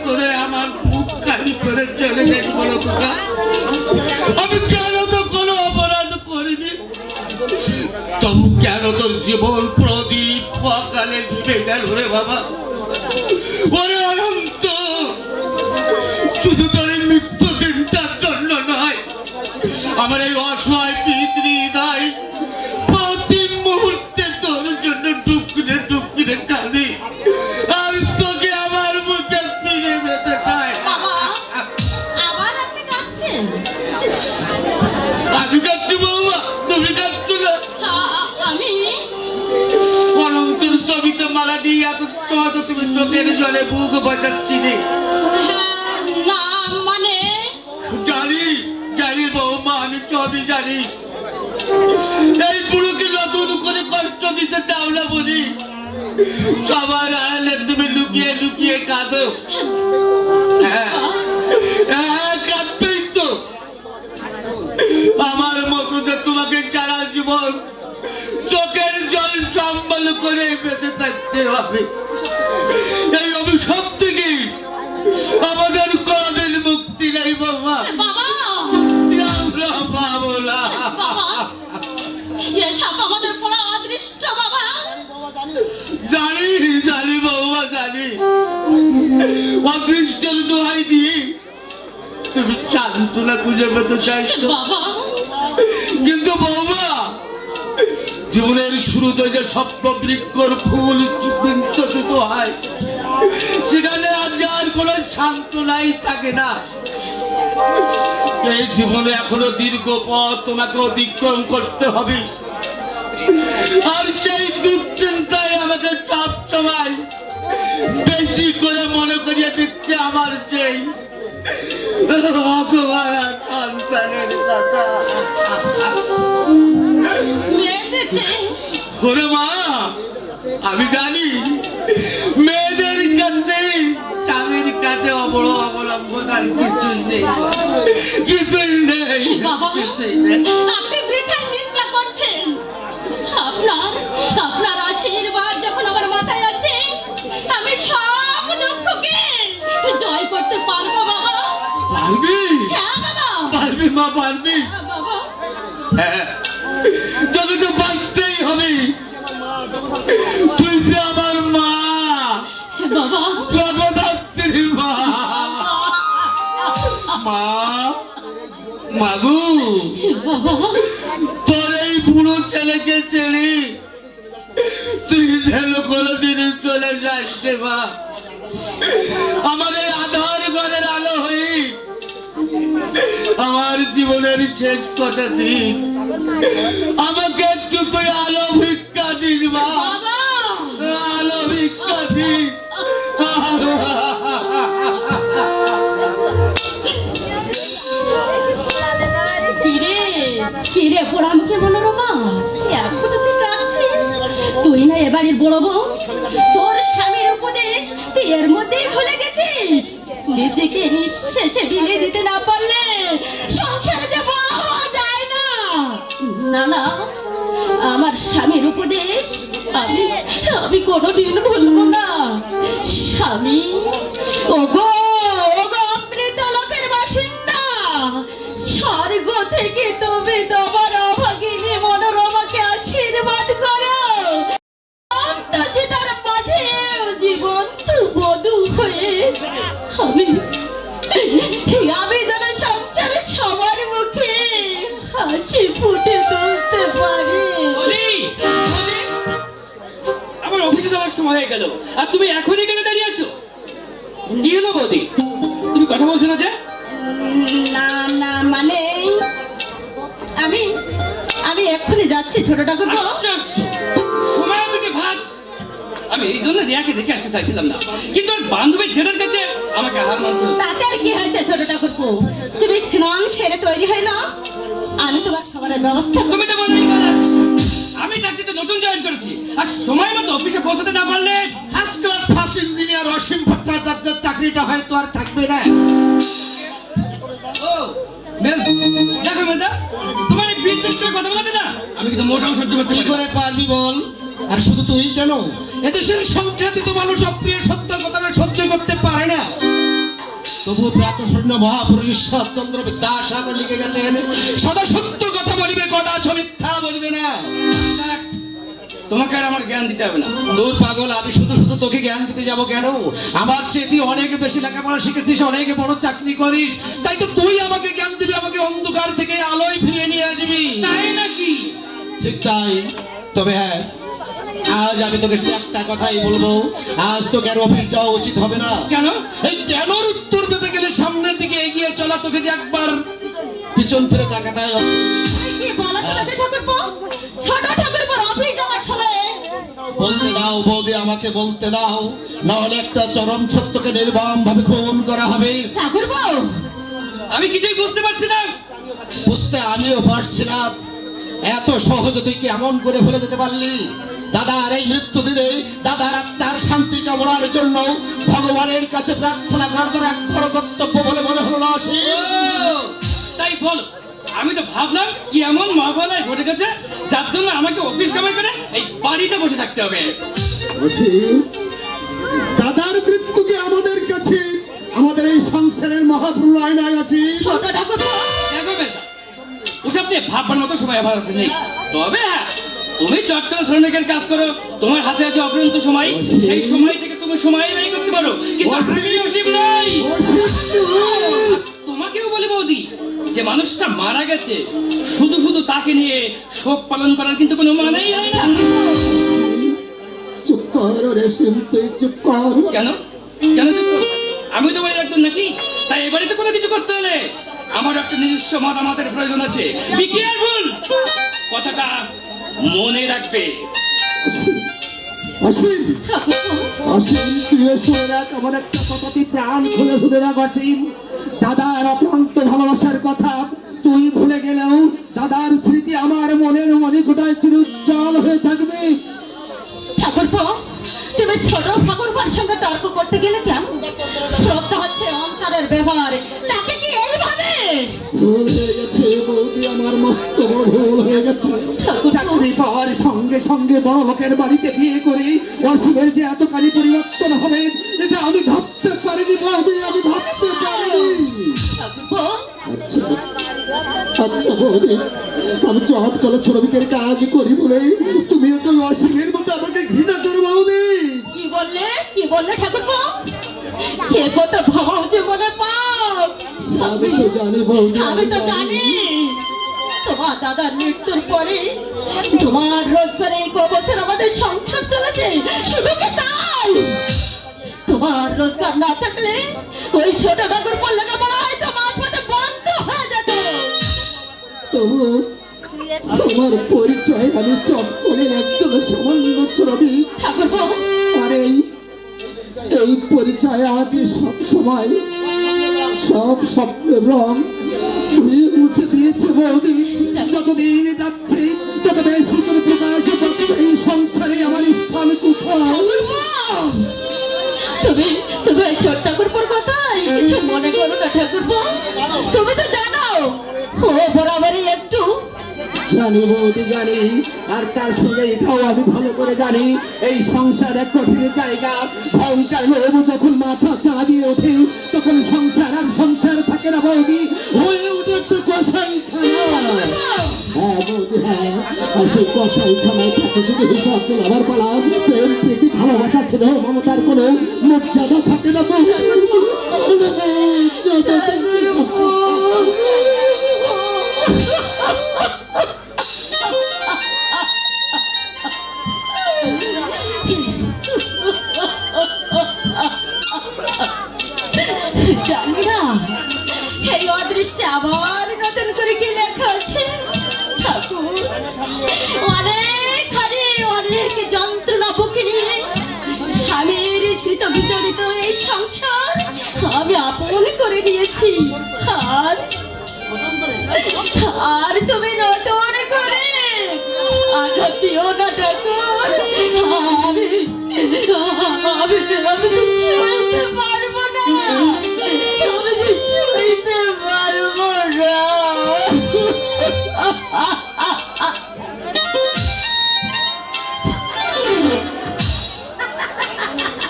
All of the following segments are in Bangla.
করে আমার বুক খালি করে চলে গেছে বলো খোকা? আমি কেন তো কোনো অপরাধ করিনি, তবু কেন তোর জীবন প্রদীপ অকালে নিভে গেল রে বাবা? ওরে অনন্ত, শুধু তোর মৃত্যু দিনটার জন্য নয়, আমার এই অসহায় পিতৃহৃদয় প্রতি মুহূর্তে তোর জন্য ডুবকিরে ডুবকিরে কাঁদি, আর তোকে আমার মুখে ফিরে পেতে চাই। আমি কাঁদছি বৌমা, তুমি কাঁদছো না? আমি অনন্তের ছবিতে মালা দিয়ে এত তোমার তো তুমি চোখের জলে বুক বাজাচ্ছিলে। না মানে জানি জানি বৌমা, আমি সবই জানি। এই বুড়োকে নতুন করে কষ্ট দিতে চাও না বলি সবার আড়ালে তুমি লুকিয়ে লুকিয়ে কাঁদো। কাঁদবেই তো, আমার মতো যে তোমাকে সারা জীবন চোখের জল সম্বল করে বেঁচে থাকতে হবে। এই অভিশাপ থেকে আমাদের কোনদিন মুক্তি নেই বৌমা, আমরা পাবো না। আমাদের পড়া অদৃষ্ট বাবা। জানি জানি বৌমা জানি, অদৃষ্টের দোহাই দিয়ে তুমি সান্ত্বনা খুঁজে পেতে চাইছো, কিন্তু বৌমা জীবনের শুরুতে যে স্বপ্ন বৃক্ষর ফুল বিকশিত হয় সেখানে আজ আর কোনো সান্ত্বনাই থাকে না। এই জীবনে এখনো দীর্ঘ পথ তোমাকে অতিক্রম করতে হবে, আর সেই দুশ্চিন্তায় আমাকে সব সময় বেশি করে মনে করিয়ে দিচ্ছে আমার সেই সন্তানের কথা। ওরে মা, আমি জানি মেয়েদের কাছে স্বামীর কাছে অবড় অবলম্বন আর কিছুই নেই, কিছুই নেই, কিছুই নেই। আপনি বৃথাই চিন্তা করছেন। আপনার আশীর্বাদ যখন আমার মাথায় আছে, আমি সব দুঃখকে জয় করতে পারবো বাবা। পারবি? হ্যাঁ বাবা। পারবি মা, পারবি। বাবা হ্যাঁ, তোকে তো পারতেই হবে। তুই যে আমার মা বাবা, জগদ্ধাত্রী মা। মা মাগু, তোর এই বুড়ো ছেলেকে ছেড়ে তুই যেন কোনোদিন চলে যাস রে মা। আমার এই আধার ঘরের আলো হয়ে আমার জীবনের শেষ কটা দিন আমাকে একটু তুই আলো ভিক্ষা দিস মা, আলো ভিক্ষা দিস। কিরে পোড়ামুখে মনোরমা, এখনো তুই কাঁদছিস? তুই না এবাড়ির বড় বউ, তোর স্বামীর উপদেশ তুই এর মধ্যেই ভুলে গেছিস। নিজেকে নিঃশেষে বিলিয়ে দিতে না পারলে সংসারে যে বড় হওয়া যায় না। না না, আমার স্বামীর উপদেশ আমি কোনোদিন ভুলবো না। স্বামী ওগো ওগো অমৃত লোকের বাসিন্দা, স্বর্গ থেকে তুমি তোমার অভাগিনী মনোরমাকে আশীর্বাদ করো, অন্তঃসীতার মাঝে জীবন্ত বধূ হয়ে আমি যেন সংসারে সবার মুখে হাসি ফুটে তুলতে পারি। আমার অফিসে যাওয়ার সময় হয়ে গেল, আর তুমি এখনই কেন দাঁড়িয়ে আছো? কি হলো বৌদি, তুমি কথা বলছো না যে? না না মানে আমি এক্ষুনি যাচ্ছি ছোট ঠাকুর। সময় থেকে ভাত, আমি এই জন্য রিয়াকে দেখে আসতে চাইছিলাম না, কিন্তু ওর বান্ধবীর জেঠার কাছে আমাকে হার মানতে হলো। তাতে আর কি হয়েছে ছোট ঠাকুর, তুমি স্নান সেরে তৈরি হয় না, আমি তোমার খাবারের ব্যবস্থা। তুমি তো বললেই আমি চাকরিতে নতুন জয়েন করেছি, আর সময় মতো অফিসে পৌঁছাতে না পারলে ফার্স্ট ক্লাস ফার্স্ট ইঞ্জিনিয়ার অসীম ভট্টাচার্যের চাকরিটা হয়তো আর থাকবে না। ও দেখো মেয়েটা, তোমার এই বিদ্যুৎ কথা বলাতে না আমি কিন্তু মোটাও সহ্য করতে কি করে পারবি বল? আর শুধু তুই কেন, এদেশের সংখ্যাতীত মানুষ অপ্রিয় সত্য কথাটা সহ্য করতে পারে না। তবু প্রাতঃস্বর্ণ মহাপুরুষ ঈশ্বরচন্দ্র বিদ্যাসাগর লিখে গেছেন, সদা সত্য কথা বলিবে, কদাচ মিথ্যা বলিবে না। থাক, তোমাকে আর আমার জ্ঞান দিতে হবে না। দূর পাগল, আমি শুধু শুধু তোকে জ্ঞান দিতে যাব কেন? আমার চেয়ে তুই অনেক বেশি লেখাপড়া শিখেছিস, অনেক বড় চাকরি করিস, তাই তো তুই আমাকে জ্ঞান দিবি, আমাকে অন্ধকার থেকে আলোয় ফিরিয়ে নিয়ে আসবি। তাই নাকি? ঠিক তাই। তবে হ্যাঁ, আজ আমি তোকে শুধু একটা কথাই বলবো, আজ তোকে আর অফিস যাওয়া উচিত হবে না। কেন? এই কেনর উত্তর পেতে গেলে সামনের দিকে এগিয়ে চলা, তোকে যে একবার পিছন ফিরে তাকাতে হয়। কি বলা তোমাদের ঠাকুরপো? ছোট ঠাকুরপোর অফিস যাওয়ার সময় বলতে দাও বৌদি, আমাকে বলতে দাও, না হলে একটা চরম সত্যকে নির্মম ভাবে খুন করা হবে। ঠাকুরপো, আমি কিছুই বুঝতে পারছি না। বুঝতে আমিও পারছি না, এত সহজে তুই কেমন করে ভুলে যেতে পারলি? দাদার এই মৃত্যু দিনে দাদার আত্মার শান্তি কামনার জন্য ভগবানের কাছে প্রার্থনা করার তোর এক বড় কর্তব্য বলে মনে হলো না? ও, তাই বলো। আমি তো ভাবলাম কি এমন মহাভালয় ঘটে গেছে যার জন্য আমাকে অফিস কামাই করে এই বাড়িতে বসে থাকতে হবে। দাদার মৃত্যুকে আমাদের কাছে আমাদের এই সংসারের মহাপ্রলয় নয় আছে। ছোট ঠাকুরপো, দেখো বেটা, ওসব নিয়ে ভাববার মতো সময় আমার হাতে নেই। তবে হ্যাঁ, তুমি চট্টগ্রাম শ্রমিকের কাজ করো, তোমার হাতে আছে অপরন্ত সময়, সেই সময় থেকে তুমি সময় ব্যয় করতে পারো। কিন্তু আমি অসীম নই। তোমাকেও বলি বৌদি, যে মানুষটা মারা গেছে শুধু শুধু তাকে নিয়ে শোক পালন করার কিন্তু কোনো মানেই হয় না। চুপ কর রে সিম, তুই চুপ কর। কেন কেন চুপ করবো? আমি তো বাড়ির একজন নাকি, তাই এবারে তো কোনো কিছু করতে হলে আমার একটা নিজস্ব মতামতের প্রয়োজন আছে। বি কেয়ারফুল, কথাটা মনে রাখবে। অসীম, ঠাকুরপো, অসীম, তুই শুনে রাখ আমার একটা কথা, তুই প্রাণ খুলে শুনে রাখ অসীম। দাদার অপ্রান্ত ভালোবাসার কথা তুই ভুলে গেলেও দাদার স্মৃতি আমার মনের মণিকোঠায় চিরুজ্জ্বল হয়ে থাকবে। ঠাকুরপো, তুমি ছোট ঠাকুরপার সঙ্গে তর্ক করতে গেলে কেন? শ্রদ্ধা হচ্ছে অন্তরের ব্যবহার, তাকে কি এইভাবে? ভুল হয়ে গেছে বৌদি, আমার মস্ত বড় ভুল হয়ে গেছে। চাকরি পাওয়ার সঙ্গে সঙ্গে বড় লোকের বাড়িতে বিয়ে করে অসীমের যে এতখানি পরিবর্তন হবে এটা আমি ভাবতে পারিনি বৌদি, আমি ভাবতে পারিনি। ঠাকুরপো, আচ্ছা আচ্ছা বৌদি, আমি চট করে শ্রমিকের কাজ করি বলে তুমি ওকে অসীমের মতো আমাকে ঘৃণা করো বৌদি। কি বললে ঠাকুরপো? কে কত ভাবা জীবনে পাপ। আমি তো জানি বৌদি, আমি তো জানি তোমার দাদার মৃত্যুর পরে তোমার রোজগারে এই বছর আমাদের সংসার চলেছে, শুধু কি তাই? তোমার রোজগার না থাকলে ওই ছোট ঠাকুরপোর লেখাপড়া হয়তো মাঝপথে বন্ধ হয়ে যেত। তবু আমার পরিচয় আমি চট করে একজন সামান্য শ্রমিক। ঠাকুরপো, আর এই পরিচয় আমাকে সব সময় সব স্বপ্নের রং তুই মুছে দিয়েছে বৌদি। যতদিন যাচ্ছে তত বেশি করে প্রকাশ পাচ্ছে এই সংসারে আমার স্থান কোথায়। ঠাকুরপো, তুমি ওই ছোট ঠাকুরপোর কথাই কিছু মনে করো না ঠাকুরপো। তুমি তো জানো ও বরাবরই একটু জানি বৌদি জানি, আর তার সঙ্গে এটাও আমি ভালো করে জানি এই সংসার এক কঠিন জায়গা। ভয়ঙ্কর লোভ যখন মাথা চাড়া দিয়ে ওঠে তখন সংসার আর সংসার থাকে না বৌদি, হয়ে ওঠে একটা কসাইখানা। হ্যাঁ বৌদি হ্যাঁ, আর সেই কসাইখানায় থাকে শুধু হিসাব আবার পালা, প্রেম প্রীতি ভালোবাসা স্নেহ মমতার কোনো মর্যাদা থাকে না বৌদি, কোনো মর্যাদা থাকে না। জানি না এই অদৃষ্টে আবার নতুন করে কি লেখা আছে। ঠাকুর, অনেক যন্ত্রণা বুকে নিয়ে স্বামীর স্মৃত বিচলিত এই সংসার আমি আপন করে নিয়েছি। আর তুমি নতুন করে আঘাত দিও না ঠাকুর। আমি যে সইতে পারবো না, আমি যে সইতে পারবো না।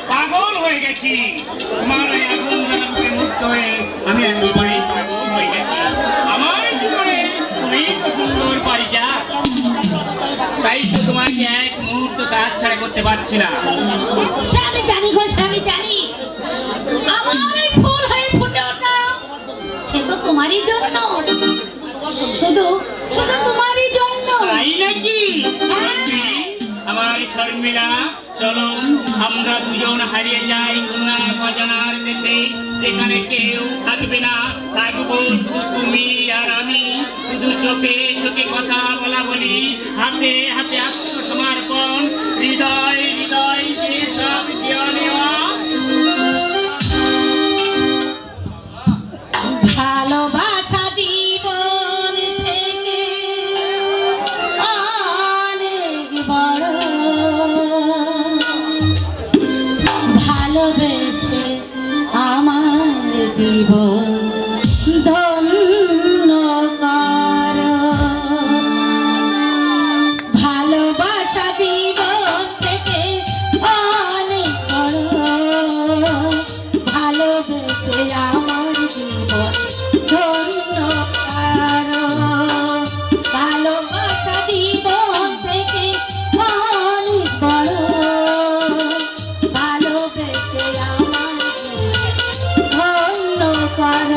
পাগল হয়ে গেছি তোমার ওই আগুন জ্বালা মুখে মুক্ত হয়ে দেখতে পাচ্ছি না। সে আমি জানি গো, সে আমি জানি। আমার এই ফুল হয়ে ফুটে ওঠা সে তো তোমারই জন্য, শুধু শুধু তোমারই জন্য। তাই নাকি? আমার শর্মিলা, চলো আমরা দুজন হারিয়ে যাই কোনো এক অজানার দেশে, যেখানে কেউ থাকবে না, থাকবো শুধু তুমি আর আমি। শুধু চোখে চোখে কথা বলা বলি, হাতে হাতে আত্মসমর্পণ, হৃদয় হৃদয় দিয়ে সব দেওয়া নেওয়া। ভালোবাসা জীবন থেকে অনেক বড়, ভালোবেসে আমার জীবন ধন্য কর। ভালোবাসা জীবন থেকে অনেক বড়, ভালোবেসে আমার জীবন ধন্য কর। ভালোবাসা জীবন থেকে অনেক বড়, ভালোবেসে আমার জীবন ধন্য কর।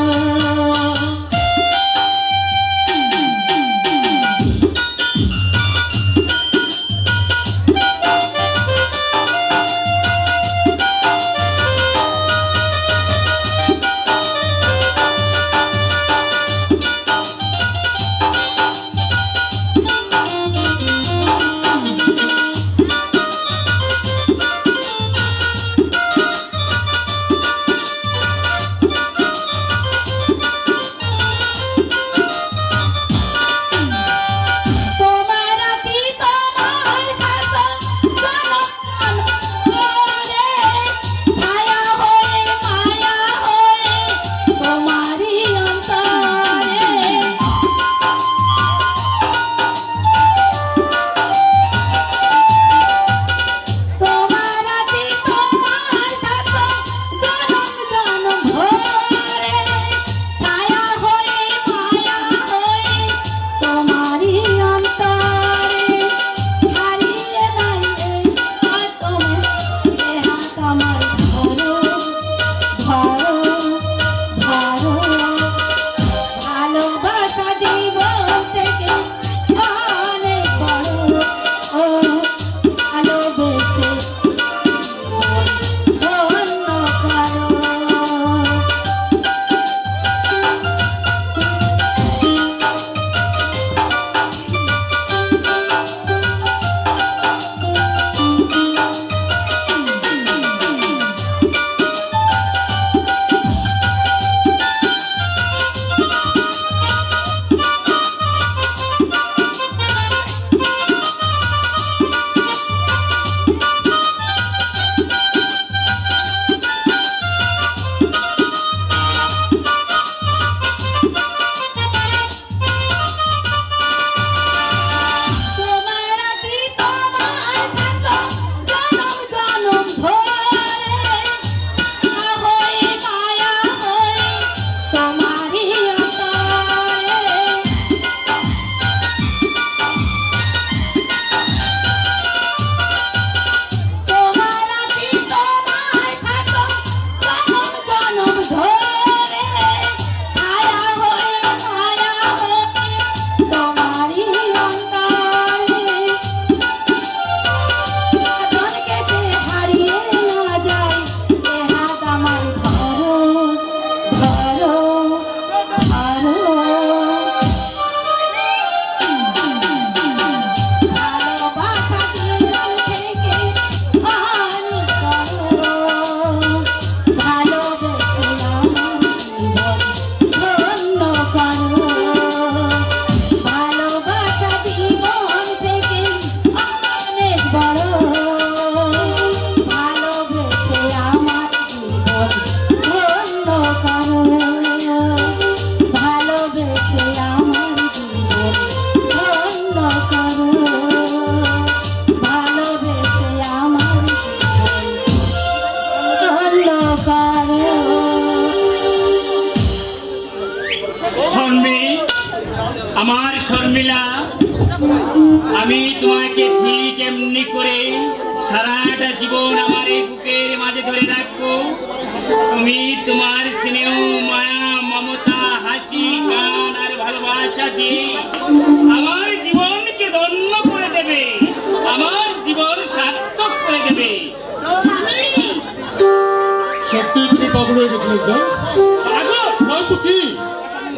তোমার আছি তোমার থাকো জনম করে, ছায়া হয়ে মায়া হয়ে তোমারই অন্তরে। তোমার আছি তোমার থাকো জনম জনম ভরে, ছায়া হয়ে মায়া হয়ে তোমারই অন্তরে। হারিয়ে নাই এই তোমার এ হাত আমার, ধরো ধরো ধরো। ভালোবাসা জীবন থেকে অনেক বড়, ও ভালোবেসে ধন্য করো। তোমার আছি তোমার থাকো জনম জনম ধরে, ছায়া হয়ে মায়া হয়ে তোমারই অন্তরে। তোমার আছি তোমার থাকো জনম জনম ধরে, ছায়া হয়ে মায়া হয়ে তোমারই অন্তরে। সাধন কেটে হারিয়ে না যায় এ হাত আমার, ধরো ধরো ধরো। ভালোবাসা জীবন থেকে অনেক বড়, ভালোবেসে আমার জীবন ধন্য করো। ভালোবাসা জীবন থেকে অনেক বড়, ভালোবেসে আমার জীবন ধন্য করো। ভালোবেসে আমার জীবন ধন্য করো। ভালোবেসে আমার জীবন ধন্য করো। শর্মি, আমার শর্মিলা, আমি তোমাকে ঠিক এমনি করে সারাটা জীবন আমার এই বুকের মাঝে ধরে রাখবো। তুমি তোমার স্নেহ, মায়া, মমতা, হাসি, গান আর ভালোবাসা দিয়ে আমার জীবনকে ধন্য করে দেবে, আমার জীবন সার্থক করে দেবে। সত্যি তুমি পাগল হয়ে গেছিলিস না? পাগল? নয়তো কি,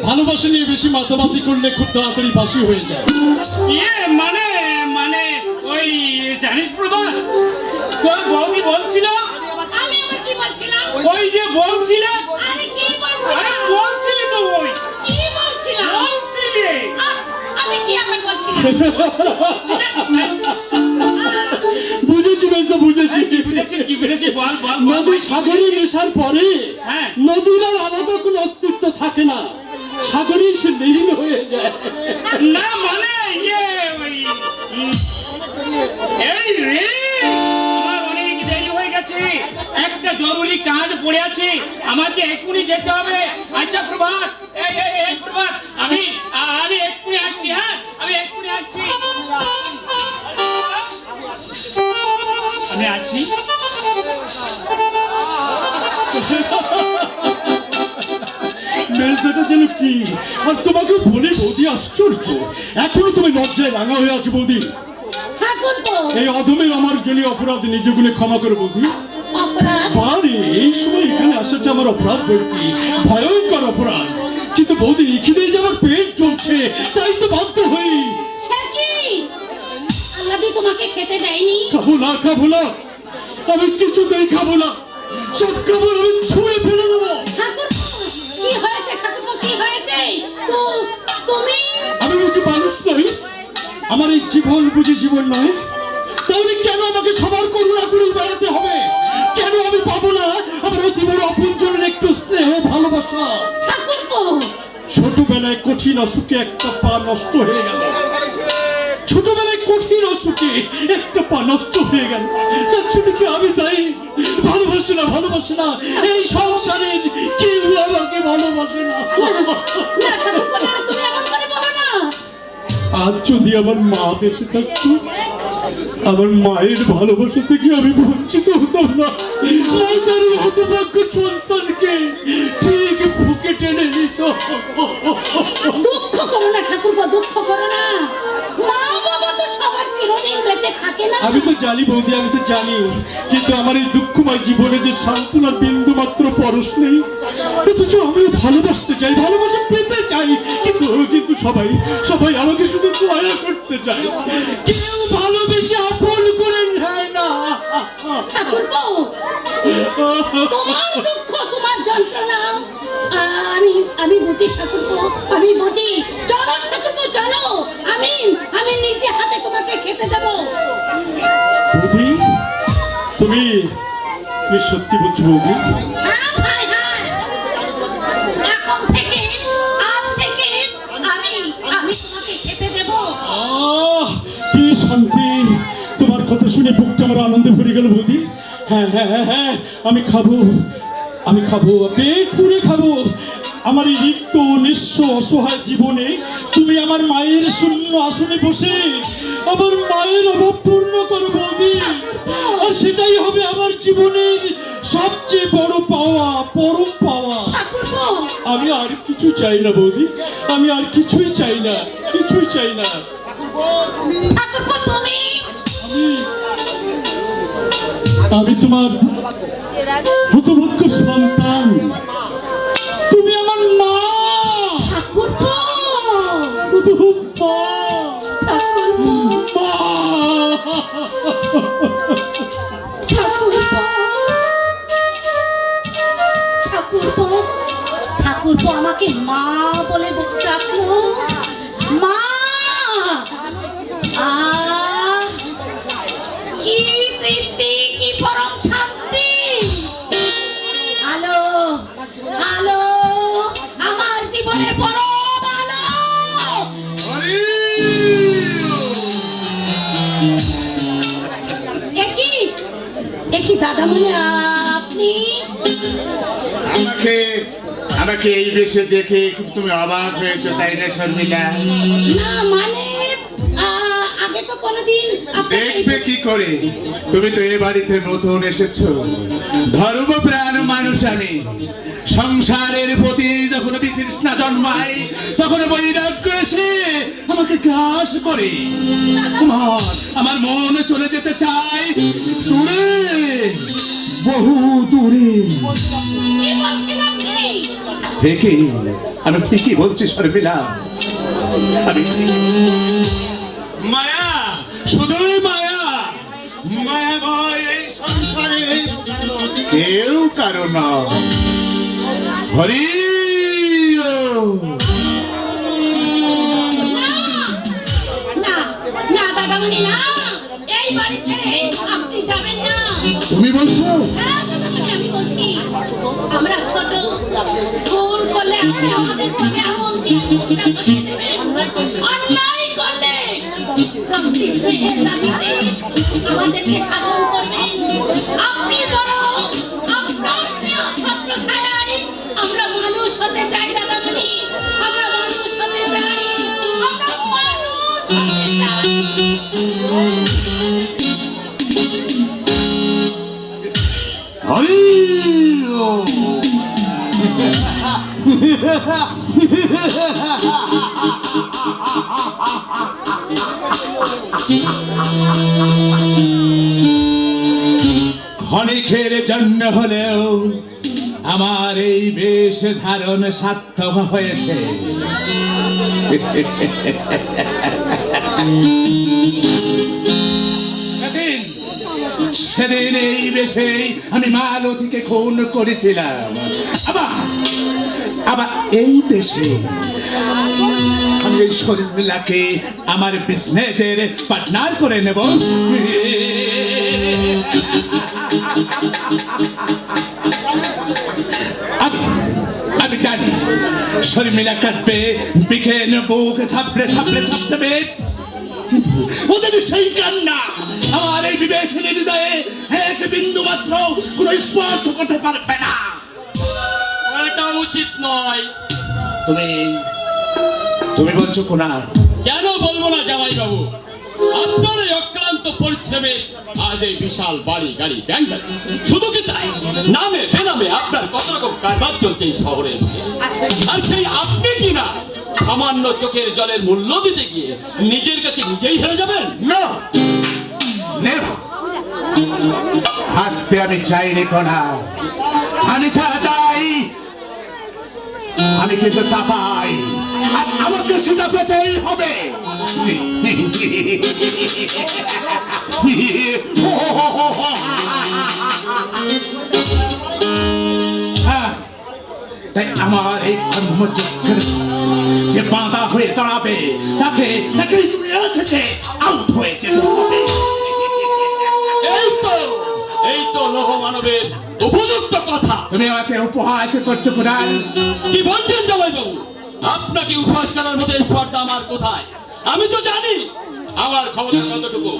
ভালোবাসা নিয়ে বেশি মাতামাতি করলে খুব তাড়াতাড়ি বাসি হয়ে যায়। মানে মানে ওই জানিস প্রভা, তোর বৌদি বলছিল, আমি আবার কি বলছিলাম? ওই যে বলছিল, আরে কি বলছিলাম? আরে বলছিলি তো, ওই কি বলছিলাম? বলছিলি। আহ, আমি কি এখন বলছিলাম? বুঝেছি মেজদা, বুঝেছি। কি বুঝেছিস, কি বুঝেছিস? বল বল বল। নদী সাগরে মেশার পরে হ্যাঁ। নদীর আর আলাদা কোনো অস্তিত্ব থাকে না, সাগরেই সে লীন হয়ে যায়। না মানে ওই এই রে, আমার অনেক দেরি হয়ে গেছে, একটা জরুরি কাজ পড়ে আছে, আমাকে এক্ষুনি যেতে হবে। আচ্ছা প্রভাত, এই প্রভাত, আমি এক্ষুনি আসছি। হ্যাঁ, আমি এক্ষুনি আসছি, আমি আসছি। মেজদাটা যেন কি, আর তোমাকে বলি বৌদি, আশ্চর্য, এখনো তুমি লজ্জায় রাঙা হয়ে আছো বৌদি। ঠাকুরপো, এই অধমের আমার জন্য অপরাধ নিজে গুণে ক্ষমা করে বৌদি। অপরাধ? বারে এই সময় এখানে আসাটা আমার অপরাধ বলতে, ভয়ঙ্কর অপরাধ। কিন্তু বৌদি, খিদে যে আমার পেট চলছে, তাই তো বাধ্য হই। সে কি? আল্লাহ কি তোমাকে খেতে দেয়নি? খাবো না, খাবো না, আমি কিছুতেই খাবো না, সব খাবার আমি ছুঁড়ে ফেলে দেবো। ঠাকুরপো, কি হয়েছে? ঠাকুরপো, কি হয়েছে? তুমি আমি বুঝি মানুষ নই? আমার এই জীবন বুঝি জীবন নয়? তাহলে কেন আমাকে সবার করুণা করে বেড়াতে হবে? কেন আমি পাবো না আমার অতি বড় আপনজনের একটু স্নেহ, ভালোবাসা? ঠাকুরপো, ছোটবেলায় কঠিন অসুখে একটা পা নষ্ট হয়ে গেল, ছোটবেলায় কঠিন অসুখে একটা পা নষ্ট হয়ে গেল, তার জন্য কি আমি তাই? ভালোবাসে না, ভালোবাসে না, এই সংসারের কেউ আমাকে ভালোবাসে না। না ঠাকুরপো, না, তুমি এমন করে বলো না। আজ যদি আমার মা বেঁচে থাকতো, আমার মায়ের ভালোবাসা থেকে আমি বঞ্চিত হতাম না। মা তার হতভাগ্য সন্তানকে ঠিক বুকে টেনে নিত। দুঃখ করো না ঠাকুরপো, দুঃখ করো না। মা বাবা তো সবার চিরদিন বেঁচে থাকে না। আমি তো জানি বৌদি, আমি তো জানি, কিন্তু আমার এই দুঃখময় জীবনে যে সান্ত্বনার বিন্দু মাত্র পরশ নেই, অথচ আমিও ভালোবাসতে চাই, ভালোবাসা পেতে চাই, কিন্তু কিন্তু সবাই সবাই আমাকে শুধু দয়া করতে চায়, কেউ ভালোবেসে আপন করে নেয় না। ঠাকুরপো, তোমার দুঃখ, তোমার যন্ত্রণা আমি বুঝি ঠাকুরপো, আমি বুঝি। চলো ঠাকুরপো, চলো, আমি নিজে হাতে তোমাকে খেতে দেবো। বৌদি, তুমি তুমি সত্যি বলছো বৌদি? হ্যাঁ ভাই, হ্যাঁ, এখন থেকে, আজ থেকে আমি তোমাকে খেতে দেবো। কি শান্তি! তোমার কথা শুনে বুকটা আমার আনন্দে ভরে গেল বৌদি। হ্যাঁ হ্যাঁ হ্যাঁ হ্যাঁ, আমি খাবো, আমি খাবো, পেট পুরে খাবো। আমার এই রিক্ত নিঃস্ব অসহায় জীবনে তুমি আমার মায়ের শূন্য আসনে বসে আমার মায়ের অভাব পূর্ণ করো বৌদি, আর সেটাই হবে আমার জীবনের সবচেয়ে বড় পাওয়া, পরম পাওয়া। ঠাকুরপো, আমি আর কিছু চাই না বৌদি, আমি আর কিছুই চাই না, কিছুই চাই না। ঠাকুরপো, তুমি আমি তোমার হতভাগ্য সন্তান, তুমি আমার মা। ঠাকুরপো, মা, ঠাকুরপো, মা। ঠাকুরপো, ঠাকুরপো, ঠাকুরপো আমাকে মা বলে ডাকলো। মা! আহ, কি তৃপ্তি, কি পরম শান্তি! আলো, আলো, আমার জীবনে পরম আলো! একই দাদামণি, আপনি? আমাকে এই বেশে দেখে তুমি অবাক হয়েছো তাই না শর্মিলা? না মানে আগে তো কোনোদিন আপনাকে দেখবে কি করে? তুমি তো এ বাড়িতে নতুন এসেছো। ধর্মপ্রাণ মানুষ আমি। সংসারের প্রতি যখন বিতৃষ্ণা জন্মায় তখন বৈরাগ্য এসে আমাকে গ্রাস করে। আমার মন চলে যেতে চায় দূরে, বহু দূরে। কি বলছেন আপনি? ঠিকই, আমি ঠিকই বলছি শর্মিলা। আমি মায়া, শুধুই মায়া। মায়াময় এই সংসারে কেউ কারো না। হরি না না দাদামণি, না, এই বাড়ি ছেড়ে আপনি যাবেন না। তুমি বলছো? হ্যাঁ দাদামণি, আমি বলছি। আমরা ছোট, ভুল করলে আপনি আমাদের উপরে এমন নিয়মটা করে দেবেন। অন্যায় করলে ভক্তি স্নেহের দাবিতে আমাদেরকে শাসন করবেন। আপনি বরং আপনার স্নেহ ছত্র ছায়ায় আমরা মানুষ হতে চাই দাদামণি। আমরা মানুষ হতে চাই, আমরা মানুষ হতে চাই। হরি ক্ষণিকের জন্য হলেও আমার এই বেশ ধারণ সার্থক হয়েছে। সেদিন এই বেশে আমি মালতীকে খুন করেছিলাম। আবার এই বেশে আমি এই শর্মিলাকে আমার বিজনেসের পার্টনার করে নেব। আমি জানি শর্মিলা কাটবে, বিখেন বুক থাপড়ে থাপড়ে থাপড়ে, ওদের সেই কান্না আমার এই বিবেকের হৃদয়ে এক বিন্দু মাত্র কোন স্পর্শ করতে পারবে না। এটা উচিত নয়। তুমি বলছো কোনা? কেন বলবো না জামাই বাবু? আপনার এই অক্লান্ত পরিশ্রমে আজ এই বিশাল বাড়ি গাড়ি ব্যাংক, শুধু কি তাই, নামে বেনামে আপনার কত রকম কারবার চলছে এই শহরের মধ্যে। আর সেই আপনি কি না সামান্য চোখের জলের মূল্য দিতে গিয়ে নিজের কাছে নিজেই হেরে যাবেন? না, হাঁটতে আমি চাইনি কোনা। আমি চাই, আমি কিন্তু তা পাই, আর আমাকে সেটা পেতেই হবে। তাই আমার এই কর্মযজ্ঞের যে বাঁধা হয়ে দাঁড়াবে তাকে তাকে দুনিয়া থেকে আউট হয়ে যেতে হবে। এই তো লৌহ মানবের উপযুক্ত কথা। তুমি আমাকে উপহাস করছো কোরআন? কি বলছেন জামাই বাবু? আপনাকে উপহাস করার মতো স্পর্ধা আমার কোথায়? আমি তো জানি আমার ক্ষমতা কতটুকু।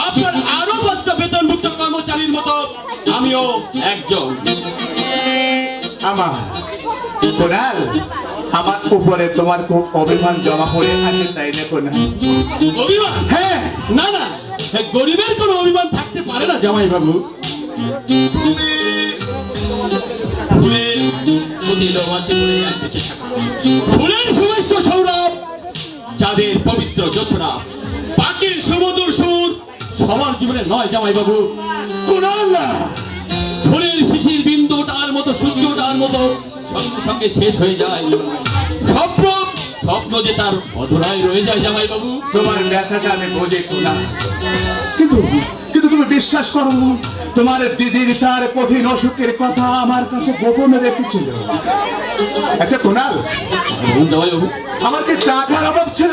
আপনার আরো 5টা বেতনভুক্ত কর্মচারীর মতো আমিও একজন। আমার কোরআন, আমার উপরে তোমার খুব অভিমান জমা পড়ে আছে, তাই না কোরআন? অভিমান? হ্যাঁ। না না, গরিবের কোনো অভিমান থাকতে পারে না জামাই বাবু। ফুলের প্রতি লোভ আছে বলে আর বেঁচে থাকা। ফুলের সুমিষ্ট সৌরভ, যাদের পবিত্র জোছনা, পাখির সুমধুর সুর সবার জীবনে নয় জামাই বাবু। কোরআন, ফুলের শিশির বিন্দুটার মতো, সূর্যটার মতো সঙ্গে সঙ্গে শেষ হয়ে যায়। স্বপ্ন যে তার অধরায় রয়ে যায় জামাই বাবু। তোমার ব্যথাটা আমি বুঝি কোরআন, কিন্তু তুমি বিশ্বাস করো, তোমার দিদির তার কঠিন অসুখের কথা আমার কাছে গোপনে রেখেছিল। আচ্ছা কুনাল, জামাই বাবু, আমার কি টাকার অভাব ছিল?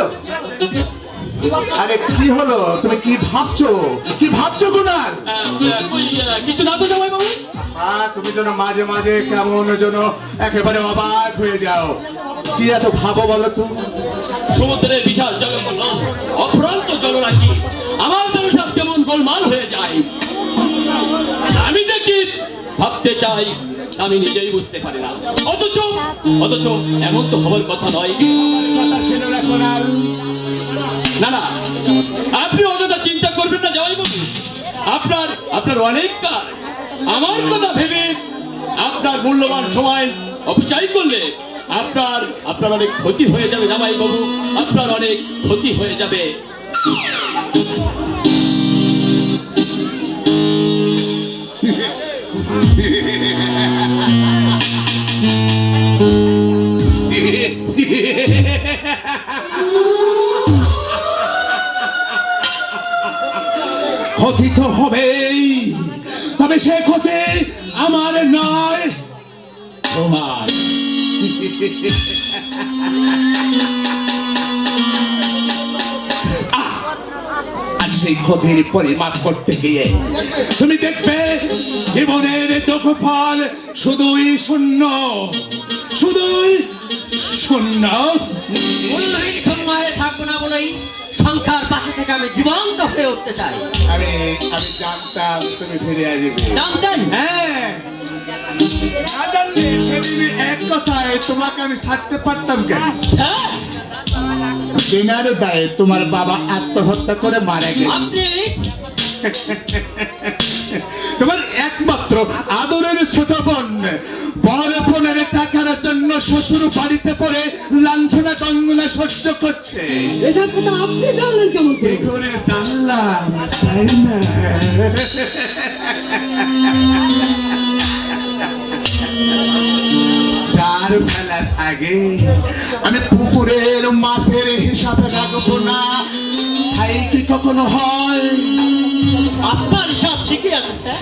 আরে কি হলো, তুমি কি ভাবছো কুনাল? কিছু না তো জামাই বাবু। তুমি যেন মাঝে মাঝে কেমন যেন একেবারে অবাক হয়ে যাও। কি এত ভাবো বলো তো? সমুদ্রের বিশাল জলমগ্ন অফুরন্ত জলরাশি আমার যেন সব কেমন গোলমাল হয়ে যায়। আমি দেখি ভাবতে চাই, আমি নিজেই বুঝতে পারি না। অথচ এমন তো হবার কথা নয়। কথা ছিল না কোনাল। না না, আপনি অযথা চিন্তা করবেন না জামাইবাবু। আপনার আপনার অনেক কাজ। আমার কথা ভেবে আপনার মূল্যবান সময় অপচয় করলে আপনার অনেক ক্ষতি হয়ে যাবে জামাইবাবু, আপনার অনেক ক্ষতি হয়ে যাবে। ক্ষতি তো হবেই, তবে সে ক্ষতি আমার নয়, তোমার। আর সেই ক্ষতির পরিমাপ করতে গিয়ে তুমি দেখবে জীবনের যোগফল শুধুই শূন্য, শুধুই শূন্য। মূল্যহীন সময়ে থাকবো না বলেই সংসার পাশে থেকে আমি জীবন্ত হয়ে উঠতে চাই। আমি জানতাম তুমি ফিরে আসবে। জানতেন? হ্যাঁ, না জানলে সেদিন এক কথায় তোমাকে আমি ছাড়তে পারতাম কেন? হ্যাঁ, দিনার দায়ে তোমার বাবা আত্মহত্যা করে মারা গেছে। আপনি তোমার একমাত্র আদরের ছোট বোন বড় বোনের টাকার জন্য শ্বশুর বাড়িতে পড়ে লাঞ্ছনা গঙ্গনা সহ্য করছে। এসব কথা আপনি জানলেন কেমন কি করে জানলাম, তাই না? চার বেলার আগে আমি পুকুরের মাছের হিসাবে রাখবো না, তাই কি কখনো হয়? আপনার সব ঠিকই আছে স্যার,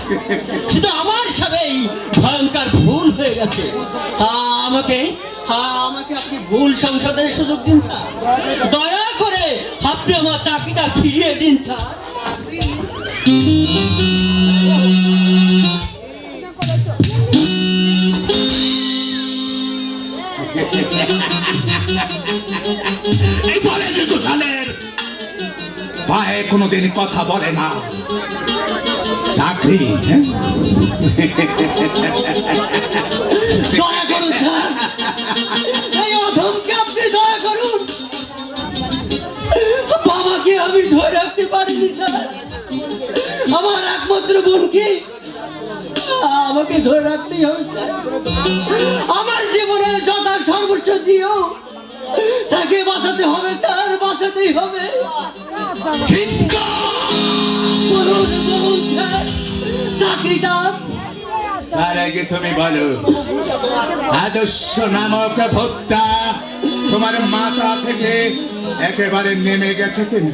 শুধু আমার সাথেই ভয়ঙ্কর ভুল হয়ে গেছে। আমাকে আপনি ভুল সংশোধনের সুযোগ দিন স্যার, দয়া করে আপনি আমার চাকরিটা ফিরিয়ে দিন স্যার। এই বলে যে গোশালের ভাই কোনোদিন কথা বলে না, চাকরি দয়া করুন স্যার, এই অধমকে আপনি দয়া করুন। বাবাকে আমি ধরে রাখতে পারিনি স্যার, আমার একমাত্র বোনকে আমাকে ধরে রাখতেই হবে স্যার। আমার জীবনের যথা সর্বস্ব দিয়েও তাকে বাঁচাতে হবে স্যার, বাঁচাতেই হবে। বলুন বলুন স্যার, চাকরিটা তার আগে তুমি বলো, আদর্শ নামক ভোক্তা তোমার মাথা থেকে একেবারে নেমে গেছে কিনা?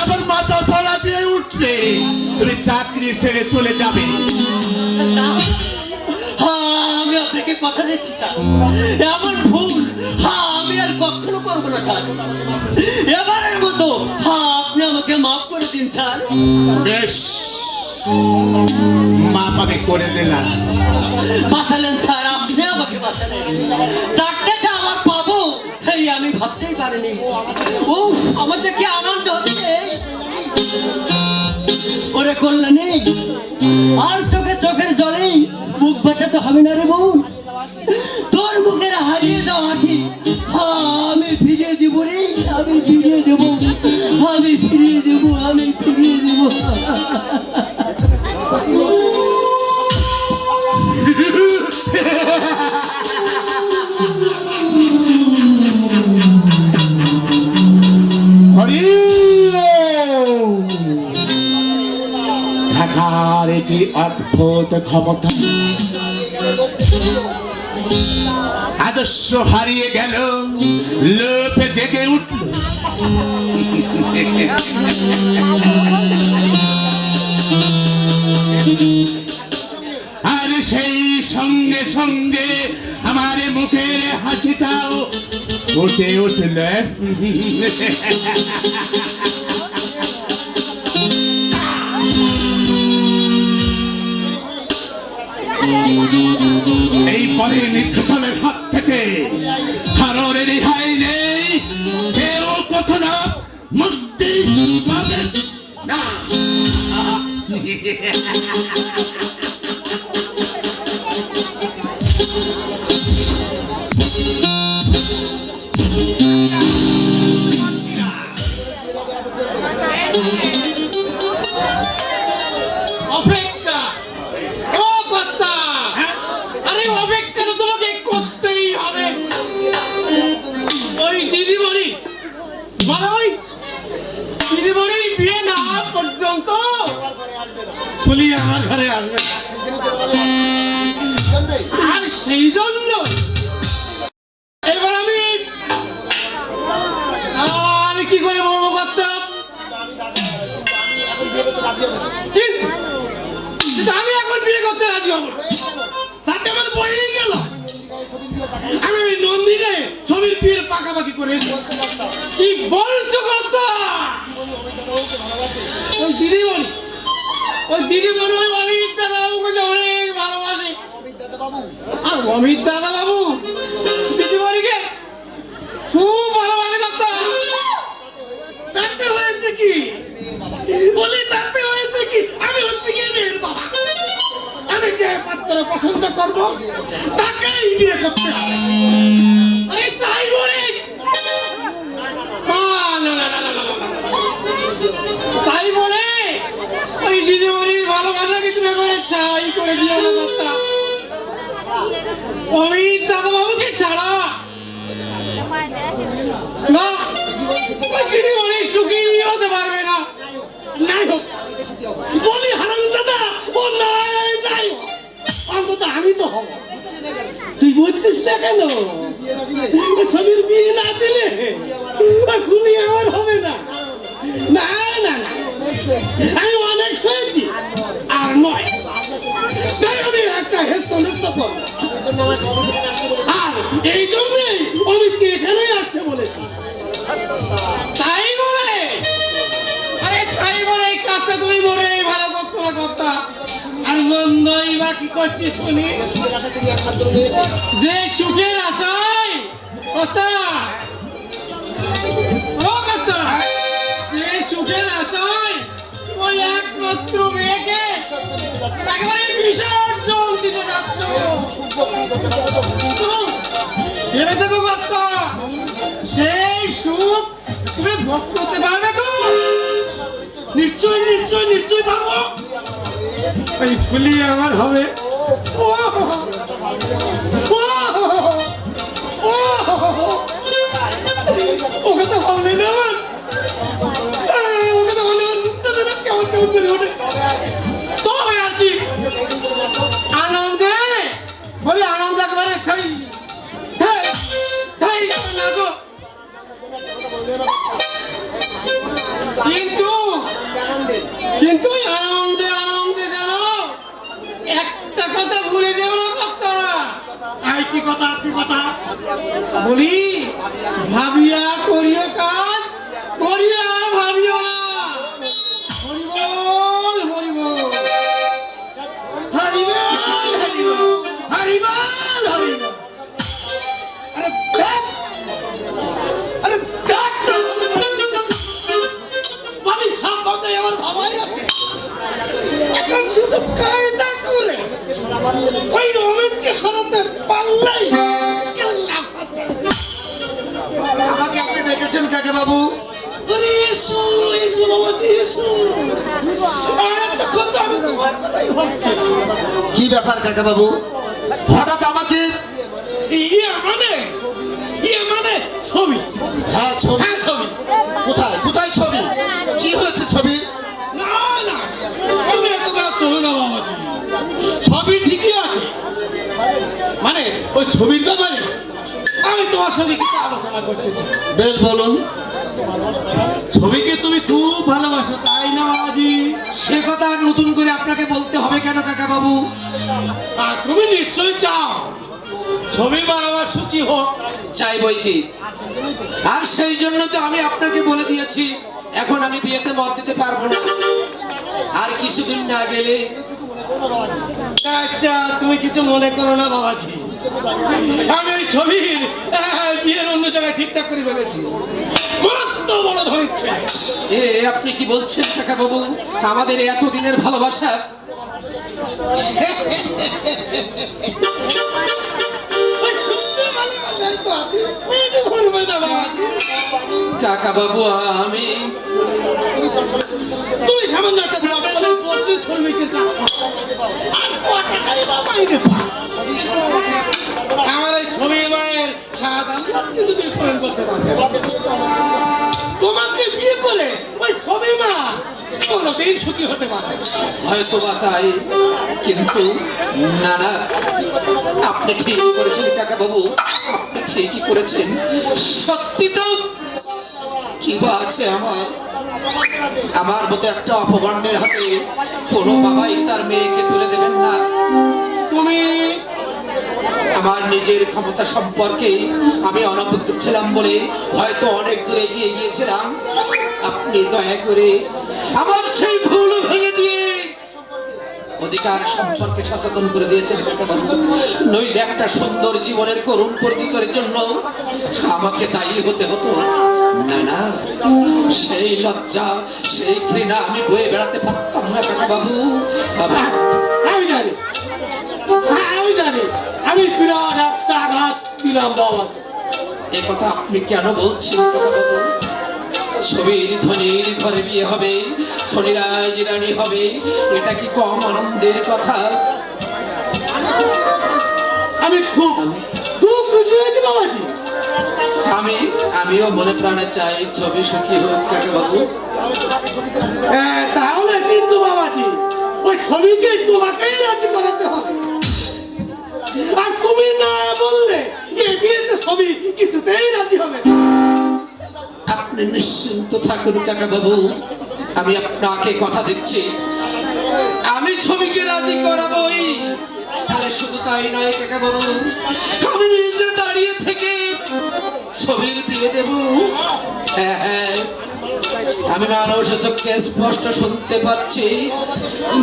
আবার মাথা ফলা দিয়ে উঠলে তুমি চাকরি ছেড়ে চলে যাবে। আমি আপনাকে কথা দিচ্ছি স্যার, এমন ভুল আমি আর কখনো করবো না স্যার। এবারের মতো আপনি আমাকে মাফ করে দিন স্যার। বেশ, মাপ আমি করে দিলাম। বাঁচালেন স্যার, আপনি আমাকে বাঁচালেন। চাকরিটা আমার পাবো এই আমি ভাবতেই পারিনি। ও আমাদের কি আনন্দ হচ্ছে ওরে কল্যাণী, আর তোকে চোখের জলে মুখ বাঁচাতে হবে না রে বোন। তোর মুখের হারিয়ে যাও হাসি আমি ফিরিয়ে দেবো রে, আমি ফিরিয়ে দেবো, আমি ফিরিয়ে দেবো, আমি ফিরিয়ে দেবো। ঢাকার একটি অদ্ভুত ক্ষমতা, আদর্শ হারিয়ে গেল, লোপে জেগে উঠল। আর সেই সঙ্গে সঙ্গে আমার মুখের হাসিটাও উঠে উঠল। এই পরে নির্দেশনের হাত থেকে কারোর রেহাই নেই, কেউ কখনো মুক্তি পাবে না। ফুলি আমার ঘরে আসবে আর সেই জন্য এবার আমি আর কি করে বলবো করতাম কিন্তু আমি এখন বিয়ে করতে রাজি হব না। তাতে আমার বই গেল আমি ওই নন্দিনে ছবির বিয়ের পাকাপাকি করে কি বলছো কথা ওই দিদি মনে হয় অমিত দাদা বাবুকে অনেক ভালোবাসে আর অমিত দাদা বাবু দিদিমণিকে খুব ভালোবাসে কথা তাতে হয়েছে কি বলি তাতে হয়েছে কি আমি হচ্ছে কি মেয়ের বাবা আমি যে পাত্র পছন্দ করব তাকেই বিয়ে করতে হবে আরে তাই বলে তাই বলে ওই দিদিমণির ভালোবাসাকে তুমি করে চাই করে দিও না কথা অমিত দাদা বাবুকে ছাড়া না ওই দিদিমণি সুখী হতে পারবে না নাই হোক বলি হারামজাদা ও নাই হোক অন্তত আমি তো হব তুই বলছিস না কেন ছবির বিয়ে না দিলে খুলি আমার হবে না না না না আমি অনেক শুয়েছি আর নয় তাই আমি একটা হেস্ত নেস্ত করবো আর এই জন্যই অমিতকে এখানেই আসতে বলেছি তাই বলে আরে তাই বলে এই কাজটা তুমি মরে ভালো করতো না কর্তা আর মন্দই বা কি করছিস শুনি যে সুখের আশায় কর্তা ও কর্তা যে সুখের আশায় ওই একমাত্র মেয়েকে একেবারে বিসর্জন দিতে যাচ্ছ ভেবে দেখো কর্তা সেই সুখ তুমি ভোগ করতে পারবে তো নিশ্চয় নিশ্চয় নিশ্চয় পাবো এই ফুলি আমার হবে ও ওকে তো হবে না ওকে তো বলে কেমন কেমন করে ওঠে তবে আর কি আনন্দে বলি আনন্দ একবারে খাই না গো কিন্তু আনন্দে আনন্দে যেন একটা কথা ভুলে যেও না কথা আই কি কথা বলি ভাবিয়া করিও কাজ করিয়া আর ভাবিও না হরিবল হরিবল হরিবল হরিবল হরিবল হরিবল আরে দেখ আমি সব কথা আমার ভাবাই আছে এখন শুধু কায়দা করে ওই অমিতকে সরাতে পারলেই আমাকে আপনি ডেকেছেন কাকে বাবু কি ব্যাপার কাকা বাবু হঠাৎ আমাকে ছবি হ্যাঁ ছবি ছবি কোথায় কোথায় ছবি কি হয়েছে ছবি না না তুমি এত ব্যস্ত হো না বাবাজি ছবি ঠিকই আছে মানে ওই ছবির ব্যাপারে আমি তোমার সঙ্গে কিছু আলোচনা করতে চাই বেশ বলুন ছবিকে তুমি খুব ভালোবাসো তাই না বাবাজি সে কথা আর নতুন করে আপনাকে বলতে হবে কেন কাকা বাবু আর তুমি নিশ্চয়ই চাও ছবি বারবার সুখী হোক চাই বই কি আর সেই জন্য তো আমি আপনাকে বলে দিয়েছি এখন আমি বিয়েতে মত দিতে পারবো না আর কিছুদিন না গেলে আচ্ছা তুমি কিছু মনে করো না বাবাজি আমি ওই ছবির বিয়ের অন্য জায়গায় ঠিকঠাক করে ফেলেছি মস্ত বড় ধরেছে এ আপনি কি বলছেন কাকা বাবু আমাদের এতদিনের ভালোবাসা কাকা বাবু আমি তুই সামান্য একটা আমার এই ছবি মায়ের কিন্তু পূরণ করতে পারবে তোমাকে বিয়ে করে ওই ছবি মা কোনোদিন সুখী হতে পারে না। হয়তো বা তাই, কিন্তু না না, আপনি ঠিক করেছেন কাকা বাবু, আপনি ঠিকই করেছেন। সত্যি তো কি বা আছে আমার মতো একটা অপগণ্ডের হাতে কোনো বাবাই তার মেয়েকে তুলে দেবেন না। তুমি আমার নিজের ক্ষমতা সম্পর্কে আমি অনবদ্য ছিলাম বলে হয়তো অনেক দূরে এগিয়ে গিয়েছিলাম। আপনি দয়া করে আমার সেই ভুল ভেঙে দিয়ে অধিকার সম্পর্কে সচেতন করে দিয়েছেন কাকাবাবু। নইলে একটা সুন্দর জীবনের করুণ পরিণতির জন্য আমাকে দায়ী হতে হতো। না না, সেই লজ্জা সেই ঘৃণা আমি বয়ে বেড়াতে পারতাম না কাকাবাবু। আমি জানি, আমি জানি, আমি বিরাট একটা আঘাত দিলাম বাবা। এ কথা আপনি কেন বলছেন কাকাবাবু? ছবির ধনির ঘরে বিয়ে হবে, শনিরাজ রানী হবে, এটা কি কম আনন্দের কথা? আমি খুব খুব খুশি হয়েছি বাবাজি। আমিও মনে প্রাণে চাই ছবি সুখী হোক কাকাবাবু। তাহলে কিন্তু বাবাজি ওই ছবিকে তোমাকেই রাজি করাতে হবে। আর তুমি না বললে এই বিয়েতে ছবি কিছুতেই রাজি হবে না। আপনি নিশ্চিন্ত থাকুন কাকাবাবু, আমি আপনাকে কথা দিচ্ছি আমি ছবিকে রাজি করাবোই। আরে শুধু তাই নয় কাকাবাবু, আমি নিজে দাঁড়িয়ে থেকে ছবির বিয়ে দেব। হ্যাঁ হ্যাঁ, আমি মানুষ চোখে স্পষ্ট শুনতে পাচ্ছি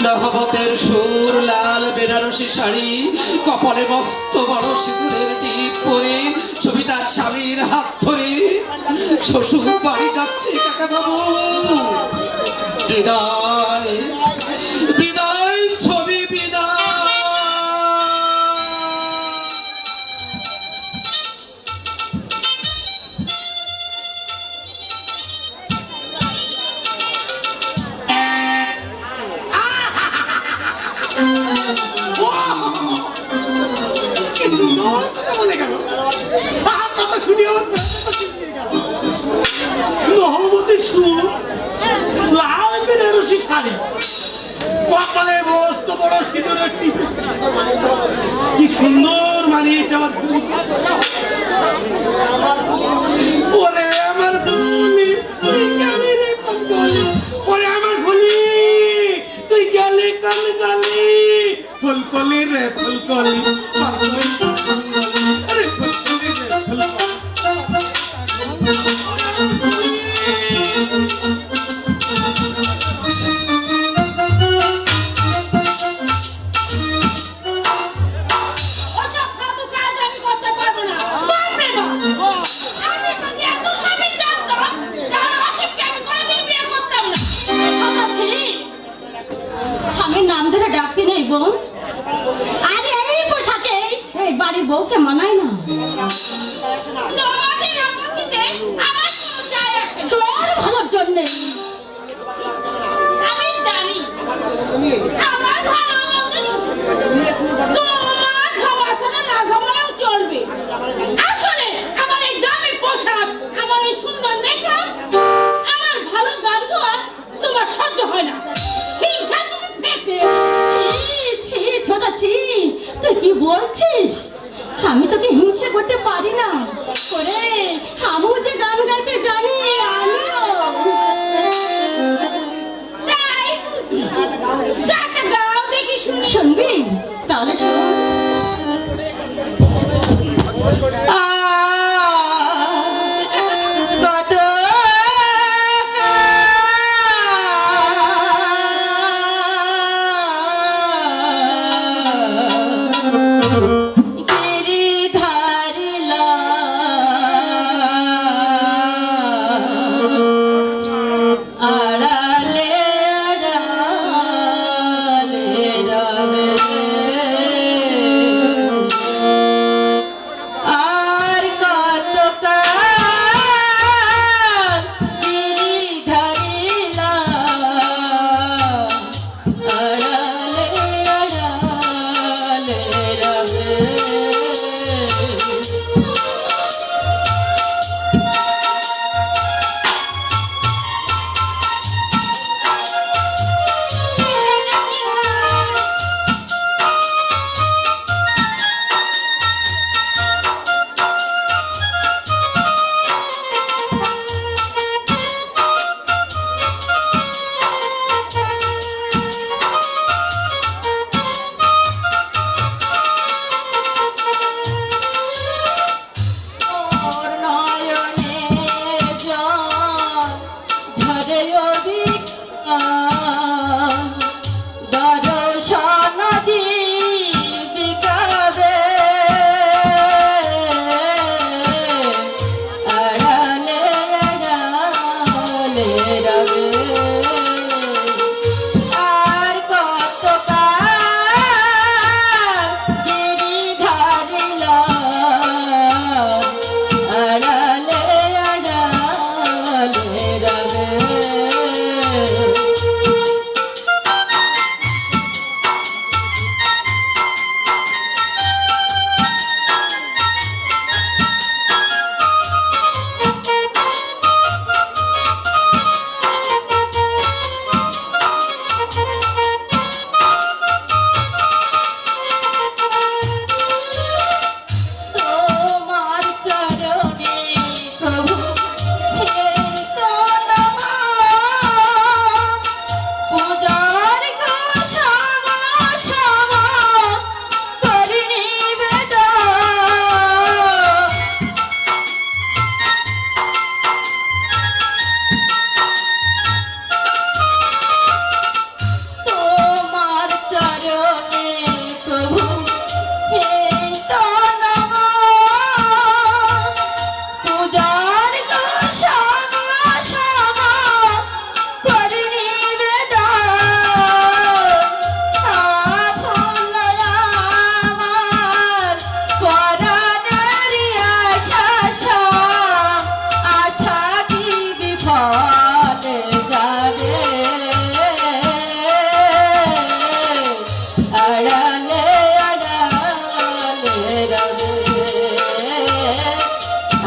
নহবতের সুর, লাল বেনারসি শাড়ি, কপালে মস্ত বড় সিঁদুরের টিপ পরে ছবি তার স্বামীর হাত ধরে শ্বশুর বাড়ি যাচ্ছে কাকাবাবু। বিদায় বিদায় ছবি বিদায়। নহবতী সুর, লাল বেনারসি শাড়ি, কপালে মস্ত বড় সিঁদুরের টিপ, কি সুন্দর মানিয়েছে আমার বুড়িকে। ওরে আমার বলি তুই গেলি রে কোন গলি, ওরে আমার বলি তুই গেলি কোন গলি, ফুলকলি রে ফুলকলি, আরে ফুলকলি রে ফুলকলি। ওসব ফালতু কাজ আমি করতে পারবো না, পারবে না। আমি যদি এত স্বামী জানতাম, তাহলে অসীমকে আমি কোনোদিন বিয়ে করতাম না। কথা ছিল, স্বামীর নাম ধরে ডাকতে নেই বোন। আরে এই পোশাকে এই বাড়ির বউকে মানায় না। তোমাদের আপত্তিতে আমার কোনো যায় আসে না। তোর ভালোর জন্যে আমি জানি আমার ভালো মন্দ তোমার ঘামাছানা না ঘামালেও চলবে। আসলে আমার এই দামি পোশাক, আমার এই সুন্দর মেকআপ, আমার ভালো গান গাওয়া তোমার সহ্য হয় না। হিংসা তুমি পেটে। ছি ছোট ছি, তুই কি বলছিস? আমি তোকে হিংসা করতে পারি না। ওরে আমিও যে গান গাইতে জানি, আমিও তাই বুঝি। যাকে গাও দেখি শুনবি, তাহলে শোন। কত গিরিধার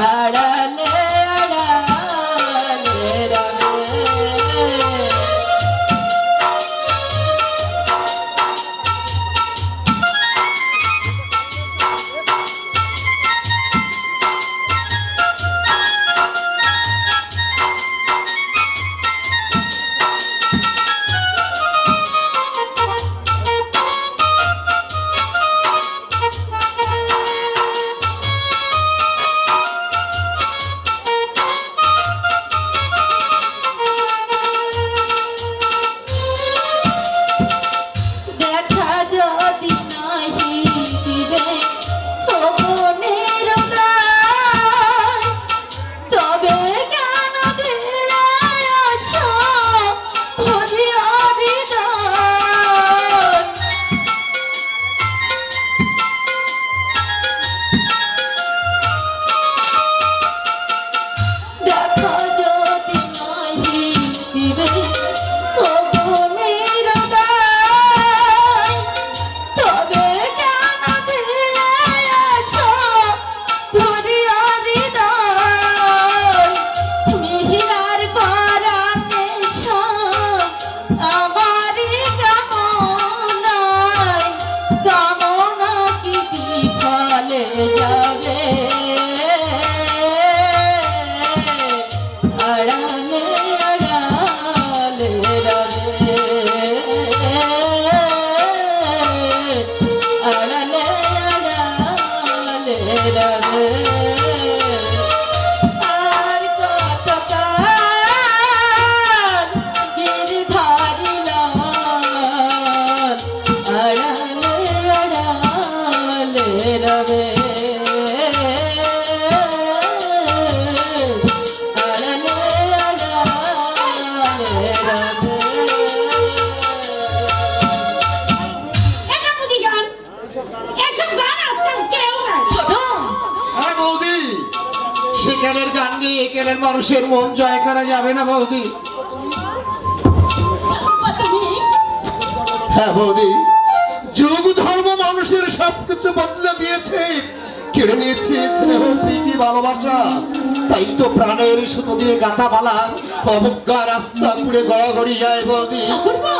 আড়ালে আড়ালে রবে। দেখা যদি নাহি দিবে তপনের প্রাণ, তবে কেন দিলে আশা ভরিয়া হৃদয়। দেখা যদি নাহি দিবে তপনের প্রাণ, তবে কেন দিলে আশা ভরিয়া হৃদয়। মিহিরার পরাতে আমারি কামনায়, কামনা কি বিফলে যাবে। আড়ালে আড়ালে রবে, আড়ালে আড়ালে রবে। আর কতকাল গিরধারিলাম, আড়ালে আড়ালে রবে। আড়ালে আড়ালে রবে। এটা বুঝি গান, এসব গান আজকাল কেউ গায় না। ছোট হ্যাঁ বৌদি, সেখানের গান গিয়ে এখানের মানুষের মন জয় করা যাবে না বৌদি। তুমি হ্যাঁ বৌদি, যুগ ধর্ম মানুষের সবকিছু বদলে দিয়েছে, কেড়ে নিয়েছে স্নেহ প্রীতি ভালোবাসা। তাই তো প্রাণের সুতো দিয়ে গাঁথা মালা অবজ্ঞা রাস্তা পুড়ে গড়াগড়ি যায় বৌদি। ঠাকুরপো,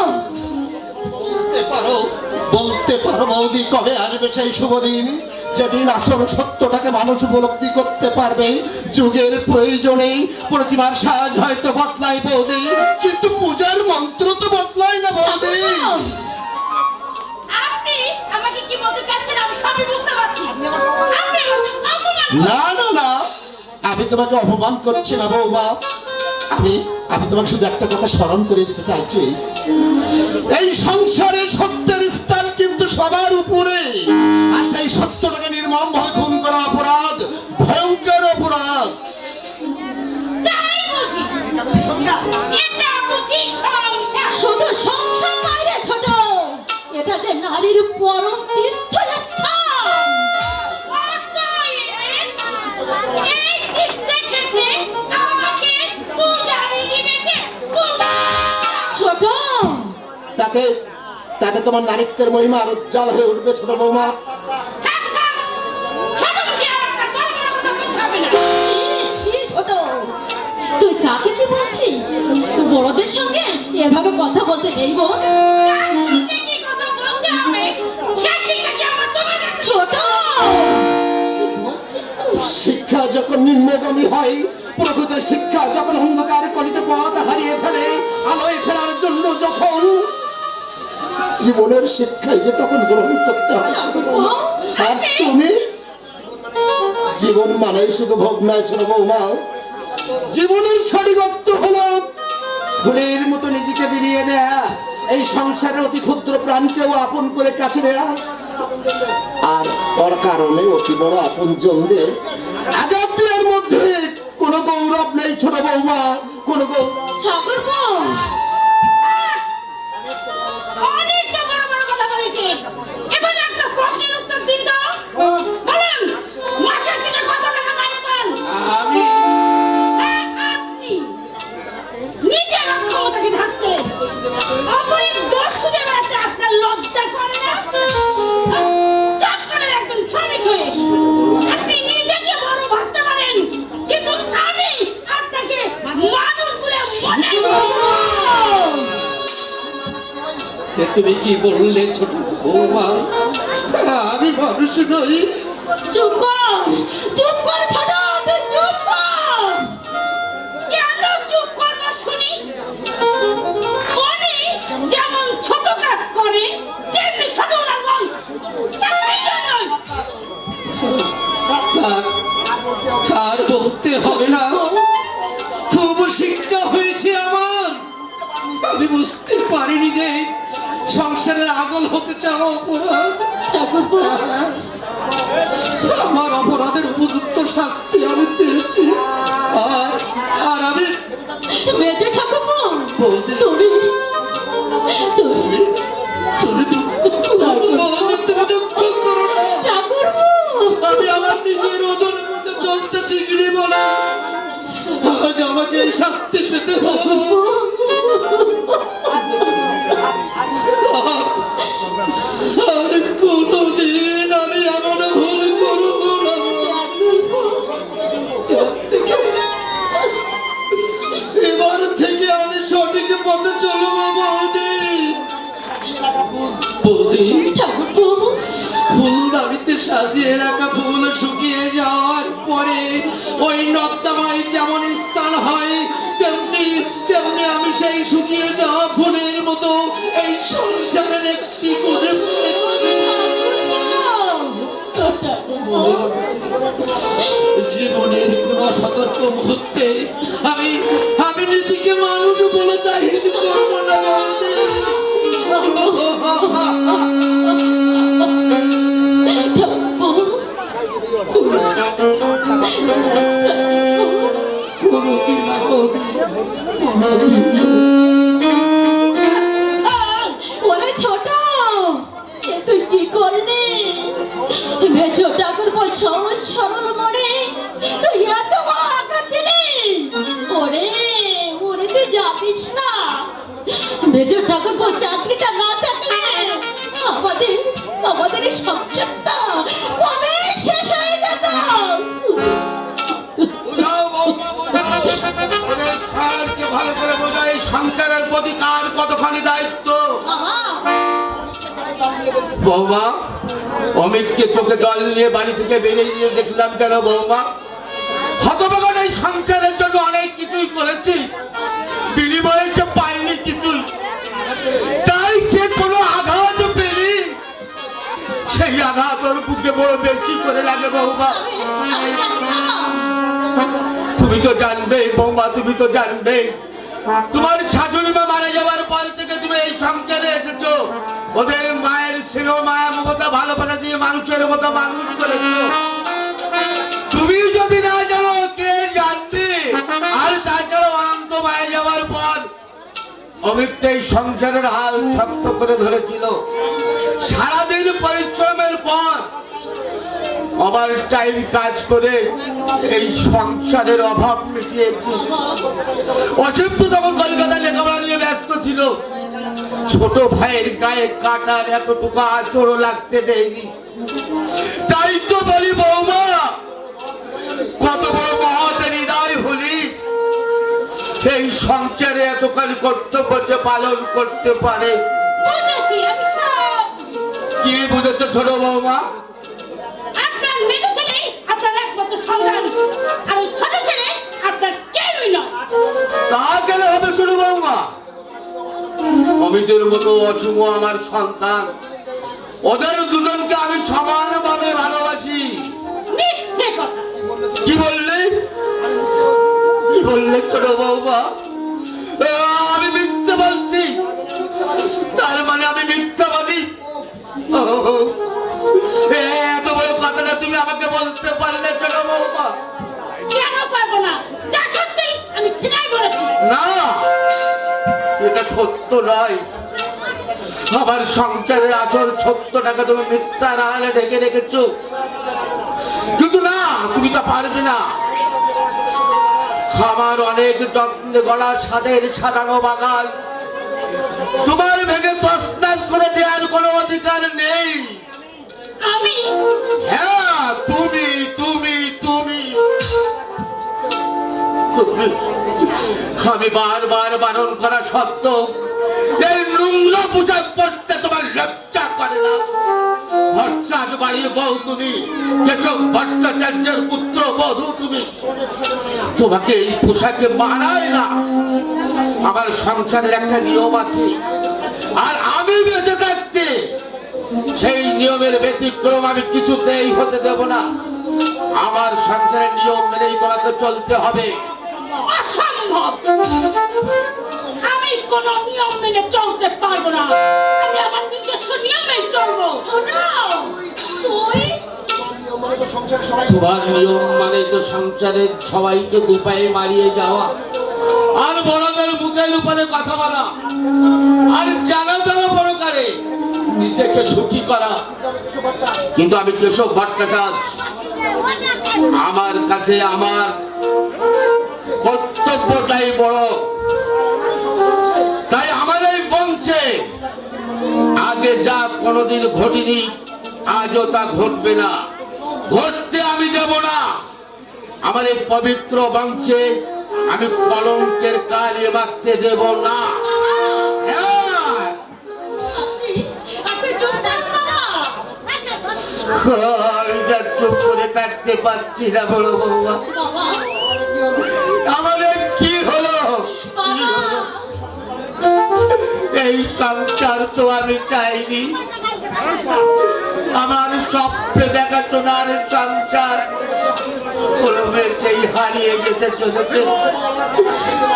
বলতে পারো বৌদি, কবে আসবে সেই শুভ দিন যেদিন আসল সত্যটাকে মানুষ উপলব্ধি করতে পারবে। যুগের প্রয়োজনে প্রতিমার সাজ হয়তো বদলায় বৌদি, কিন্তু পূজার মন্ত্র তো বদলায় না বৌদি। আপনি আমাকে কি বলতে চাচ্ছেন আমি সবই বুঝতে পারছি। আপনি আমাকে অপমান না না না, আমি তোমাকে অপমান করছি না বৌমা। আমি তোমাকে শুধু একটা কথা স্মরণ করে দিতে চাইছি, এই সংসারে সত্যের স্থান কিন্তু সবার উপরে। আর সেই সত্যটাকে নির্মম ভাবে খুন করা অপরাধ, ভয়ঙ্কর অপরাধ। তাই বুঝি এটা বুঝি সংসার। শুধু সংসার নয় রে ছোট, এটা যে নারীর পরম তীর্থস্থান। অতএব এই দিক থেকে আমাকে পূজারি নিবেশে পূজা। ছোট তাতে তোমার নারীত্বের মহিমা আর উজ্জ্বল হয়ে উঠবে ছোট বৌমা। থাক থাক, ছোট মুখে আর আপনার বড় বড় কথা বলতে হবে না। কি ছোট, তুই কাকে কি বলছিস? বড়দের সঙ্গে এভাবে কথা বলতে নেই বোন। কার সঙ্গে কি কথা বলতে হবে সে শিক্ষা কি আমরা তোমার কাছে? ছোট কি বলছিস তুই? শিক্ষা যখন নিম্নগামী হয়, প্রকৃত শিক্ষা যখন অন্ধকার কলিতে পথ হারিয়ে ফেলে, আলোয় ফেরার জন্য যখন জীবনের শিক্ষাই যে তখন গ্রহণ করতে হয়। আর তুমি, জীবন মানে শুধু ভোগ নয় ছোট বৌমা, জীবনের সঠিক অর্থ হলো ফুলের মতো নিজেকে বিলিয়ে দেয়া, এই সংসারের অতি ক্ষুদ্র প্রাণকেও আপন করে কাছে নেয়া, আর ওর কারণে অতি বড় আপন জনদের আজাদের মধ্যে কোনো গৌরব নেই ছোট বৌমা, কোনো গৌরব। ঠাকুরপো, অনেক তো বড় বড় কথা বলেছেন। এবার একটা প্রশ্নের উত্তর দিন তো। বলেন, মাসে শেষে কত টাকা মাইনে পান? আমি আপনি নিজের অক্ষমতাকে ঢাকতে অপরের দোষ খুঁজে বেড়াতে আপনার লজ্জা করে না? চট করে একজন শ্রমিক হয়ে আপনি নিজেকে বড় ভাবতে পারেন, তুমি কি বললে ছোট বৌমা? আমি মানুষ নই। চুপ কর, চুপ কর ছোট, তুই চুপ কর। কেন চুপ করবো শুনি? উনি যেমন ছোট কাজ করে তেমনি ছোট লাগন, সেই জন্যই আর বলতে হবে না, খুব শিক্ষা হয়েছে আমার। আমি বুঝতে পারিনি যে সংসারের আগল হতে চাও অপরাধ। ঠাকুরপো, আমার অপরাধের উপযুক্ত শাস্তি আমি পেয়েছি। আর আমি মেজো ঠাকুরপো, বৌদি, তুমি তুমি দুঃখ করো না, তুমি দুঃখ করো না। ঠাকুরপো, আমি আমার নিজের ওজনের মধ্যে চলতে শিখিনি বলে আজ আমাকে এই শাস্তি পেতে হলো। আর কোনোদিন আমি এমন ভুল করব না। এবার থেকে আমি সঠিক পথে চলবো বৌদি। বৌদি, ঠাকুরপো, ফুলদানিতে সাজিয়ে রাখা ফুল শুকিয়ে যাওয়ার পরে ওই নর্দমায় যেমন স্থান হয়, তেমনি তেমনি আমি সেই শুকিয়ে যাওয়া ফুলের মতো এই সংসারের একটি করে জীবনের কোন সতর্ক মুহূর্তে আমি আমি নিজেকে মানুষ বলে জাহির করবো না বৌদি। ঠাকুরপো, কোনোদিন না বৌদি, কোনোদিন। ওরে ছোট, এ তুই কি করলি? মেজো ঠাকুরপো সহজ সরল মনে তুই এত বড় আঘাত দিলি। ওরে ওরে, তুই যাবিস না। মেজো ঠাকুরপো চাকরিটা না থাকলে আমাদের আমাদের এই সংসারটা কবে শেষ হয়ে যেত। বোঝাও বৌমা, বোঝাও। ওদের ছাড়কে ভালো করে বোঝাই সংসারের প্রতি কার কতখানি দায়িত্ব। আহা, বৌমা, অমিতকে চোখে জল নিয়ে বাড়ি থেকে বেরিয়ে দেখলাম কেন বৌমা? হতভাগা এই সংসারের জন্য অনেক কিছুই করেছি, বিনিময়ে যে পাইনি কিছুই। তাই যে কোনো আঘাত পেলি সেই আঘাত ওর বুকে বড় বেশি করে লাগে বৌমা। আমি জানি না। তুমি তো জানবে বৌমা, তুমি তো জানবে তোমার শাশুড়ি মা মারা যাওয়ার পর থেকে তুমি এই সংসারে এসেছো, ওদের মায়ের ছিল মায়া মমতা ভালোবাসা দিয়ে মানুষের মতো মানুষ করেছো। তুমি যদি না জানো কে জানবে? আর তাছাড়া অনন্ত মায়া যাওয়ার পর অমিত এই সংসারের হাল শক্ত করে ধরেছিল। সারাদিন পরিশ্রমের পর আমার টাইম কাজ করে এই সংসারের অভাব মিটিয়েছি। অসীম তো তখন কলকাতা লেখাপড়া নিয়ে ব্যস্ত ছিল, ছোট ভাইয়ের গায়ে কাটার এতটুকু আচরও লাগতে দেয়নি। তাই তো বলি বৌমা, কত বড় মহৎ হৃদয় হলি এই সংসারে এতখানি কর্তব্য যে পালন করতে পারে। বুঝেছি আমি সব। কি বুঝেছো ছোট বৌমা? আপনার মেজো ছেলে আপনার একমাত্র সন্তান, আর ওই ছোট ছেলে আপনার কেউই নয়। তা কেন হবে ছোট বৌমা? অমিতের মতো অশুভ আমার সন্তান, ওদের দুজনকে আমি সমানভাবে ভালোবাসি। মিথ্যে কথা। কি বললে? কি বললে ছোট বৌমা? আমি মিথ্যে বলছি? তার মানে আমি মিথ্যাবাদী? এত বড় কথাটা তুমি আমাকে বলতে পারলে ছোট বৌমা? কেন পারবো না? যা সত্যি আমি ঠিকই বলেছি। না, এটা সত্য নয়। আমার সংসারের আসল সত্যটাকে তুমি মিথ্যা না হলে ঢেকে রেখেছো। কিন্তু না, তুমি তো পারবে না। আমার অনেক যত্নে গড়া সাদের সাজানো বাগান তোমার ভেঙে তছনছ করে দেওয়ার কোনো অধিকার নেই। আমি হ্যাঁ, তুমি তুমি তুমি আমি বারবার বারণ করা সত্ত্বেও এই নোংরা পোশাক পরতে তোমার লজ্জা করে না? ভট্টাচ বাড়ির বউ তুমি, কেশব ভট্টাচার্যের পুত্র বধূ তুমি, তোমাকে এই পোশাকে মানায় না। আমার সংসারের একটা নিয়ম আছে, আর আমি বেঁচে থাকতে সেই নিয়মের ব্যতিক্রম আমি কিছুতেই হতে দেব না। আমার সংসারের নিয়ম মেনেই তোমাকে চলতে হবে। অসম্ভব, আমি কোন নিয়ম মেনে চলতে পারবো না। আমি আমার নিজস্ব নিয়মে চলবো। তুই তোমার নিয়ম মানে তো সংসারের সবাইকে দুপায়ে মারিয়ে যাওয়া, আর বড়দের মুখের উপরে কথা বলা, আর জানা জানা প্রকারে নিজেকে সুখী করা। কিন্তু আমি কেশব ভট্টাচার্য, আমার কাছে আমার কর্তব্যটাই বড়। তাই আমার এই বংশে আগে যা কোনোদিন ঘটেনি, আজও তা ঘটবে না, ঘটতে আমি দেব না। আমার এই পবিত্র বংশে আমি কলঙ্কের কালি মাখতে দেব না। হ্যাঁ, আপনি চুপ থাকুন বাবা। আমি যা চুপ করে থাকতে পারছি না বড় বৌমা। বাবা, আমাদের কি হলো? বাবা, এই সংসার তো আমি চাইনি। আমার স্বপ্নে দেখাশোনার সংসার কোনোভাবেই হারিয়ে যেতে চলেছে।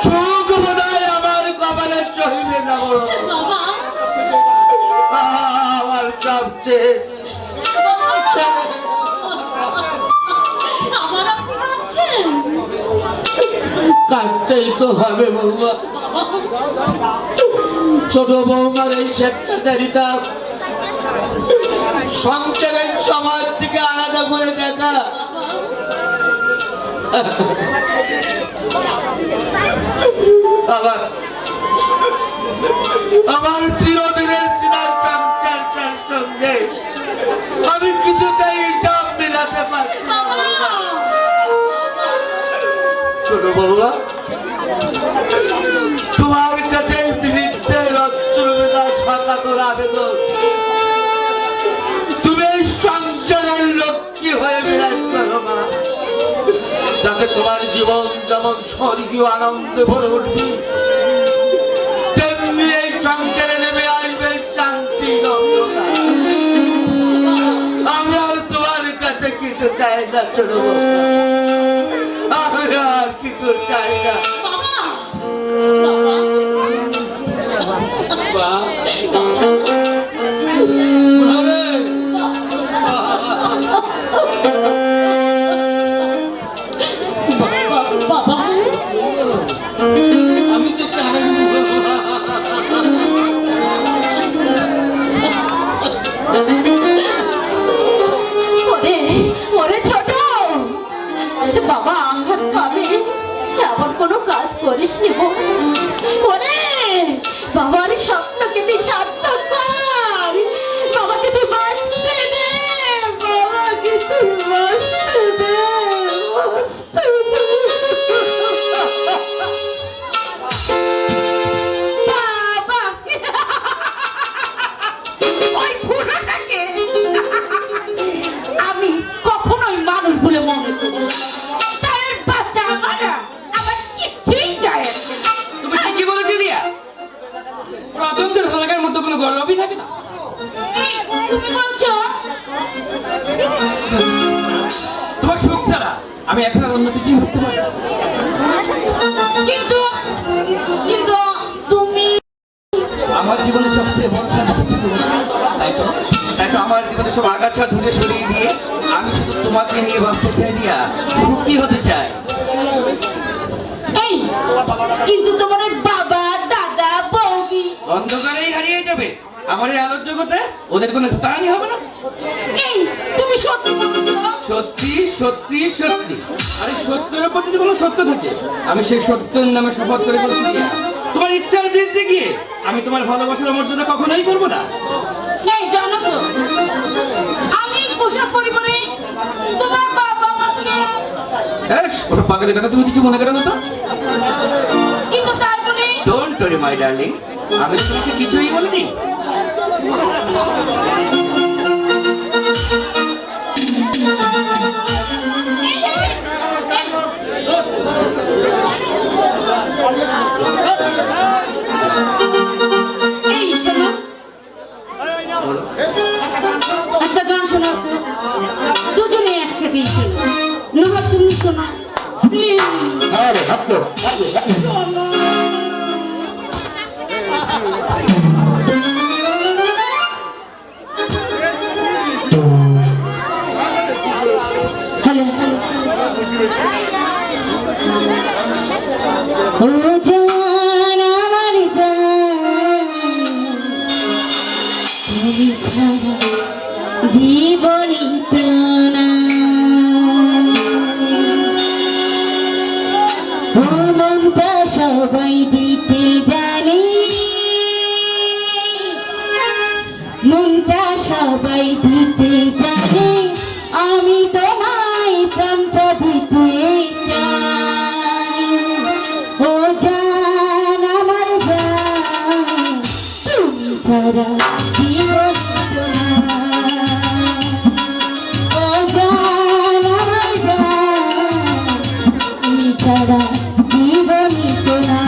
সুখ বোধহয় আমার কপালে চহিবে না বড়। বাবা, আমার সবচেয়ে আবার আপনি কাঁদছেন? কাঁদতেই তো হবে বৌমা। ছোট বৌমার এই স্বেচ্ছাচারিতা, সংসারের সমাজ থেকে আলাদা করে দেখা, আমার চিরদিনের চিনার সংসারটার সঙ্গে আমি কিছুতেই হিসাব মেলাতে পারছি না। ছোট বৌমা, তোমার কাছে বৃদ্ধের অচ্ছলতা সকাতর আবেদন, তুমি এই সংসারের লক্ষ্মী হয়ে বিরাজ করো মা, যাতে তোমার জীবন যেমন স্বর্গীয় আনন্দে ভরে উঠবে, তেমনি এই সংসারে নেমে আসবে শান্তি। আমি আর তোমার কাছে কিছু চাই না ছোট বৌমা, আমি আর কিছু চাই না। বাবা, বাবা, আমি তো চাই ওরে ওরে ছোট বাবা, আঘাত পাবে এমন কোনো কাজ করিস নি। ওরে বাবার স্বপ্নকে তুই সার্থক কর। বাবাকে তুই বাঁচতে দে, বাবাকে তুই বাঁচতে দে, বাঁচতে দে। বাবা, ওই ফুটাটাকে আমি কখনোই মানুষ বলে মনে করি না। তার বাচ্চা আমার কিছুই যায় আসে না। তুমি ঠিকই বলেছি দিয়া, প্রথমদের এলাকার মতো কোনো গর্বই থাকে না। এই, তুমি বলছো তোমার সুখ ছাড়া আমি এখন আর অন্য কিছুই ভাবতে পারি না। কিন্তু কিন্তু তুমি আমার জীবনের সবচেয়ে বড় শান্তি তুমি। তাই তো আমার জীবনে সব আগাছা ধুলে সরিয়ে দিয়ে আমি শুধু তোমাকে নিয়ে ভাবতে চাই দিয়া, সুখী হতে চাই। এই কিন্তু তোমার ওই বাবা দাদা বৌদি অন্ধকারেই হারিয়ে যাবে। আমার এই আলোর জগতে ওদের কোনো স্থানই হবে না। এই তুমি সত্যি বলছো? সত্যি সত্যি সত্যি। আরে সত্যের উপর যদি কোনো সত্য থাকে, আমি সেই সত্যের নামে শপথ করে বলছি দিয়া, তোমার ইচ্ছার বিরুদ্ধে গিয়ে আমি তোমার ভালোবাসার মর্যাদা কখনোই করবো না। এই জানো তো আমি পোশাক পরিবারে তোমার বাবা মাকে ওসব পাগলের কথা তুমি কিছু মনে করো না তো। কিন্তু তাই বলে ডোন্ট ওরি মাই ডার্লিং, আমি তো তোমাকে কিছুই বলিনি। এই শোনো, একটা গান শোনাও তো, দুজনে একসাথেই শোনো। নহা তুমি শোনো, প্লিজ। হ্যালো, ও জান আমার জান, তুমি ছাড়া জীবনই তো না। ও মনটা সবাই দিতে জানে, মনটা সবাই দিতে জানে, আমি তোমায় প্রাণটা দিতে চাই। ও জান আমার জান, তুমি ছাড়া জীবন তো না। ও জান আমার জান, তুমি ছাড়া জীবন তো না।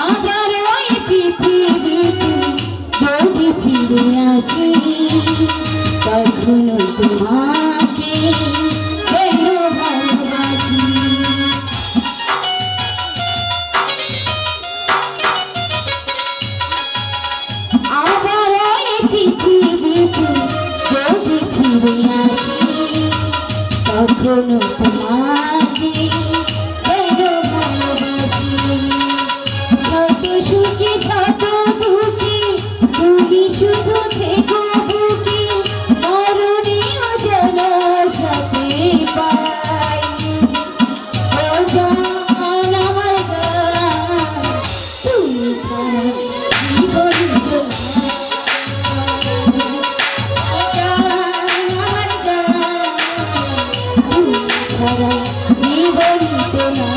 আবার ওই পৃথিবীতে যদি ফিরে আসি, কখনো তোমাকে কেন ভালোবাসি। আবার ওই পৃথিবীতে যদি ফিরে আসি, কখনো তোমাকে কেন ভালোবাসি। শত সুখে শত দুঃখে তুমি শুধু থেকো বুকে, মরণেও যেন সাথে পাই। ও জান আমার জান, তুমি ছাড়া জীবন তো না। ও জান আমার জান, তুমি ছাড়া জীবন তো না।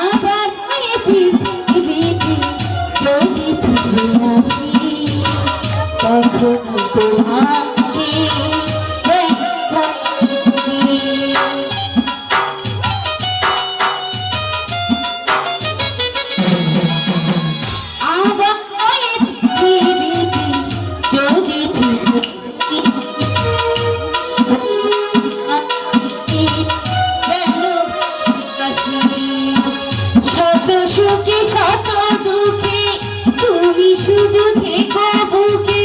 আবার ওই পৃথিবীতে যদি ফিরে আসি, কখনো তোমাকে দেখা করি। আবার ওই পৃথিবীতে যদি ফিরে শত সুখে শত দুঃখে তুমি শুধু থেকো বুকে,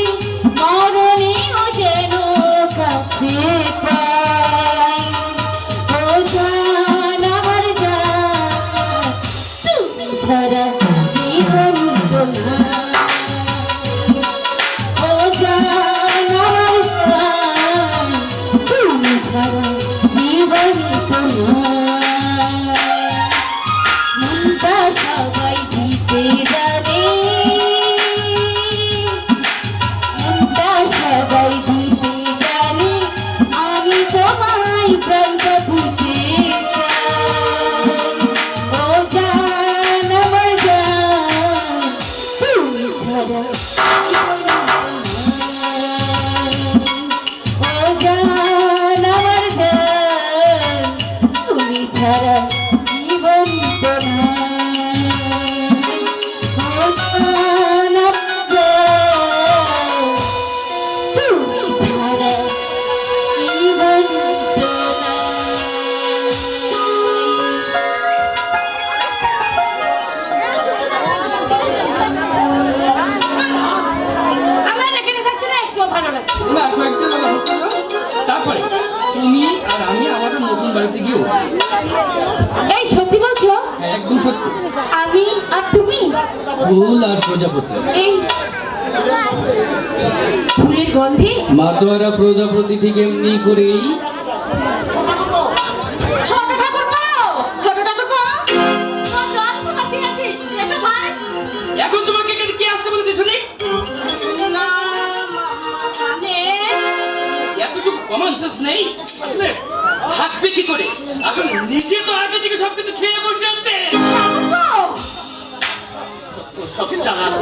বেড়াতে গিয়েও। এই সত্যি বলছো? হ্যাঁ, একদম সত্যি। আমি আর তুমি ফুল আর প্রজাপতি। এই ফুলের গন্ধে মাতোয়ারা প্রজাপতি ঠিক এমনি করেই ছোট ঠাকুরপো, ছোট ঠাকুরপো, তোর জল কোথায় আছে? এসো ভাই। এখন তোমাকে এখানে কে আসতে বলেছে শুনি? না, মানে এতটুকু কমন সেন্স নেই আসলে, থাকবে কি করে? আসলে নিজে তো আগে থেকে সবকিছু খেয়ে বসে আছে। সব চালাক।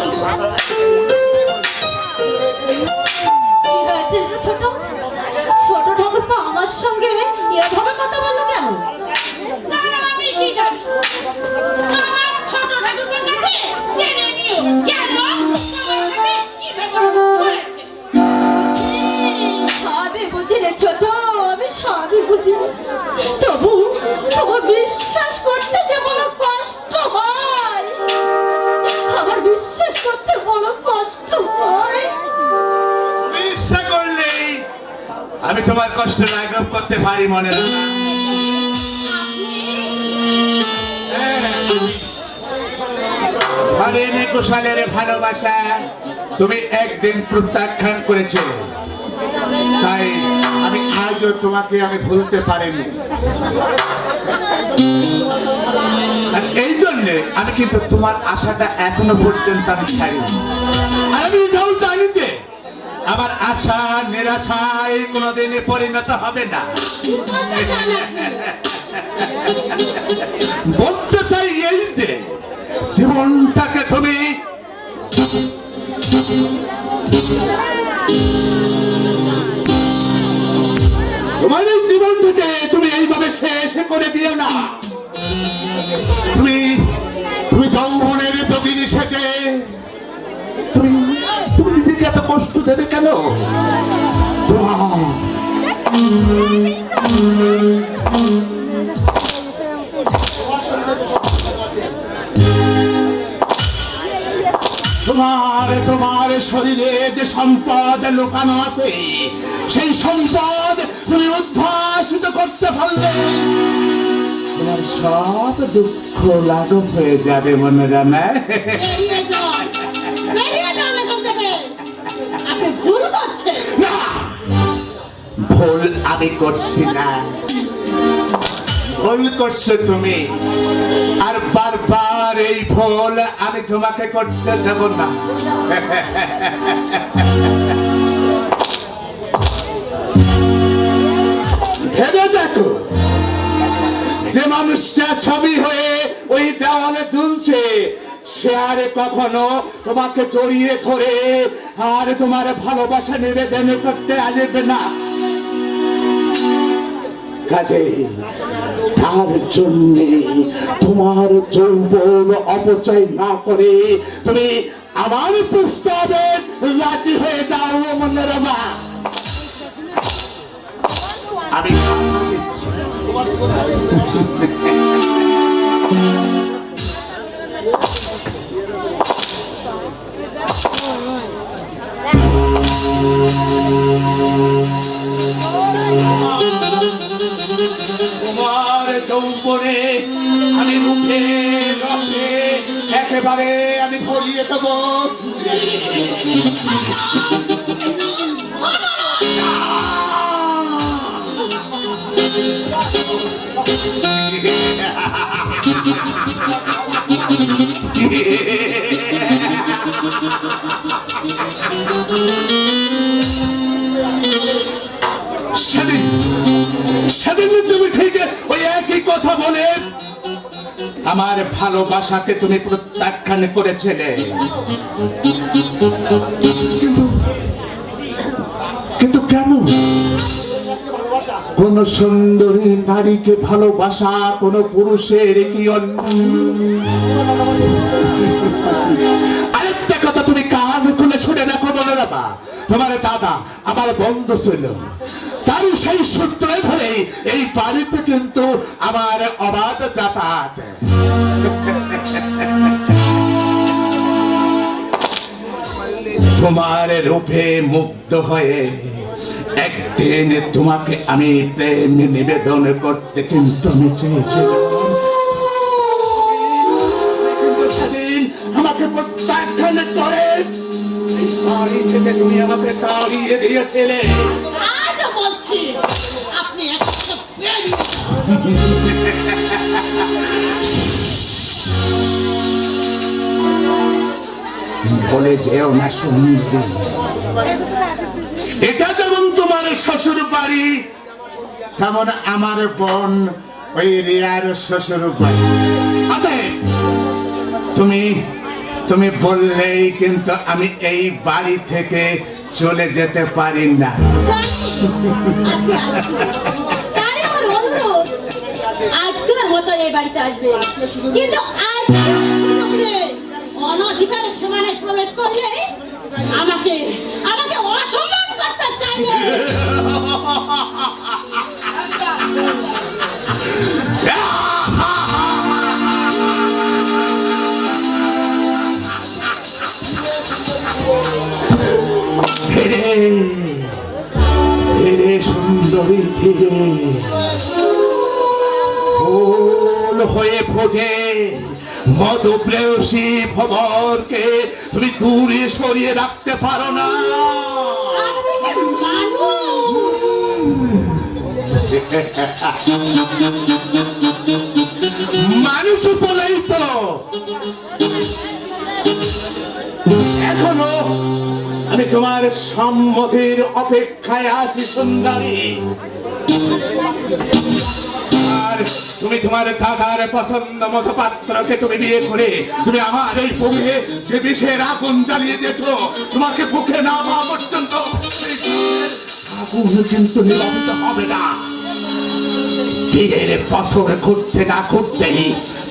কি হয়েছে রে ছোট? ছোট ঠাকুরপো আমার সঙ্গে এভাবে কথা বললো কেন? তা আমি কি জানি? আমার ছোট ঠাকুরপোর কাছে জেনে নিও কেন আমার সাথে কি ব্যবহার করেছে। সবই বুঝি রে ছোট, আমি সবই বুঝি। তবু তবু বিশ্বাস করতে যে বড় কষ্ট হয়, আমার বিশ্বাস করতে বড় কষ্ট হয়। তুমি ইচ্ছা করলেই আমি তোমার কষ্ট লাঘব করতে পারি মনে না। হরেন কুশলের ভালোবাসা তুমি একদিন প্রত্যাখ্যান করেছিলে, তাই আমি আজও তোমাকে আমি ভুলতে পারিনি। আর এই জন্য আমি কিন্তু তোমার আশাটা এখনো পর্যন্ত আমি ছাড়িনি। আর আমি এটাও জানি যে আমার আশা নিরাশায় কোনোদিনই পরিণত হবে না। বলতে চাই এই যে জীবনটাকে তুমি তোমার এই জীবনটাকে তুমি এইভাবে শেষ করে দিও না। তুমি তুমি যৌবনের যোগিনী সেজে তুমি তুমি নিজেকে এত কষ্ট দেবে কেন? তোমার শরীরে যে সম্পদ লুকানো আছে, সেই সম্পদ তুমি উদ্ভাসিত করতে পারলে তোমার সব দুঃখ লাঘব হয়ে যাবে মনে জানা। বেরিয়ে যান, বেরিয়ে যান এখান থেকে। আপনি ভুল করছেন। না, ভুল আমি করছি না, ভুল করছো তুমি। আর বারবার এই ভুল আমি তোমাকে করতে দেব না। ভেবে দেখো, যে মানুষটা ছবি হয়ে ওই দেওয়ালে ঝুলছে, সে আর কখনো তোমাকে জড়িয়ে ধরে আর তোমার ভালোবাসা নিবেদন করতে আসবে না। কাজে তার জন্য তোমার যৌবন অপচয় না করে তুমি আমার প্রস্তাবে রাজি হয়ে যাও মনোরমা। আমি তোমার যৌবনে আমি রূপে রসে একেবারে আমি ভরিয়ে দেবো। সেদিন সেদিন তুমি ঠিক ওই একই কথা বলে আমার ভালোবাসাকে তুমি প্রত্যাখ্যান করেছিলে, কিন্তু কেন? কোন সুন্দরী নারীকে ভালোবাসা কোন পুরুষের কি আরেকটা কথা তুমি কান খুলে শুনে দেখো মনোরমা, তোমার দাদা আমার বন্ধু ছিল, তার সেই সূত্রে ধরে এই বাড়িতে কিন্তু আমার অবাধ যাতায়াত। তোমার রূপে মুগ্ধ হয়ে একদিন তোমাকে আমি প্রেম নিবেদন করতে কিন্তু আমি চেয়েছিলাম, কিন্তু সেদিন আমাকে প্রত্যাখ্যান করে এই বাড়ি থেকে তুমি আমাকে তাড়িয়ে দিয়েছিলে। আজও বলছি আপনি একটা বেরিয়ে বলে যেও না সুন্দরী, এটা যেমন তোমার শ্বশুর বাড়ি তেমন আমার বোন ওই রিয়ার শ্বশুর বাড়ি। অতএব তুমি তুমি বললেই কিন্তু আমি এই বাড়ি থেকে চলে যেতে পারি না। তাই আমার অনুরোধ, আজকের মতো এই বাড়িতে আসবে, কিন্তু অনধিকারের সীমানে প্রবেশ করলে আমাকে আমাকে অসম্মান করতে চাইবে। ধীরে সুন্দরী ধীরে ফুল হয়ে ফোটে মধু প্রেয়সী ভবরকে তুমি দূরে সরিয়ে রাখতে পারো না। মানুষ বলেই তো এখনো আমি তোমার সম্মতির অপেক্ষায় আছি সুন্দরী। আর তুমি তোমার দাদার পছন্দ মতো পাত্রকে তুমি বিয়ে করে তুমি আমার এই বুকে যে বিষের আগুন জ্বালিয়ে দিয়েছ, তোমাকে বুকে না পাওয়া পর্যন্ত আগুন কিন্তু নিবাপিত হবে না। বিয়ের বছর ঘুরতে না ঘুরতেই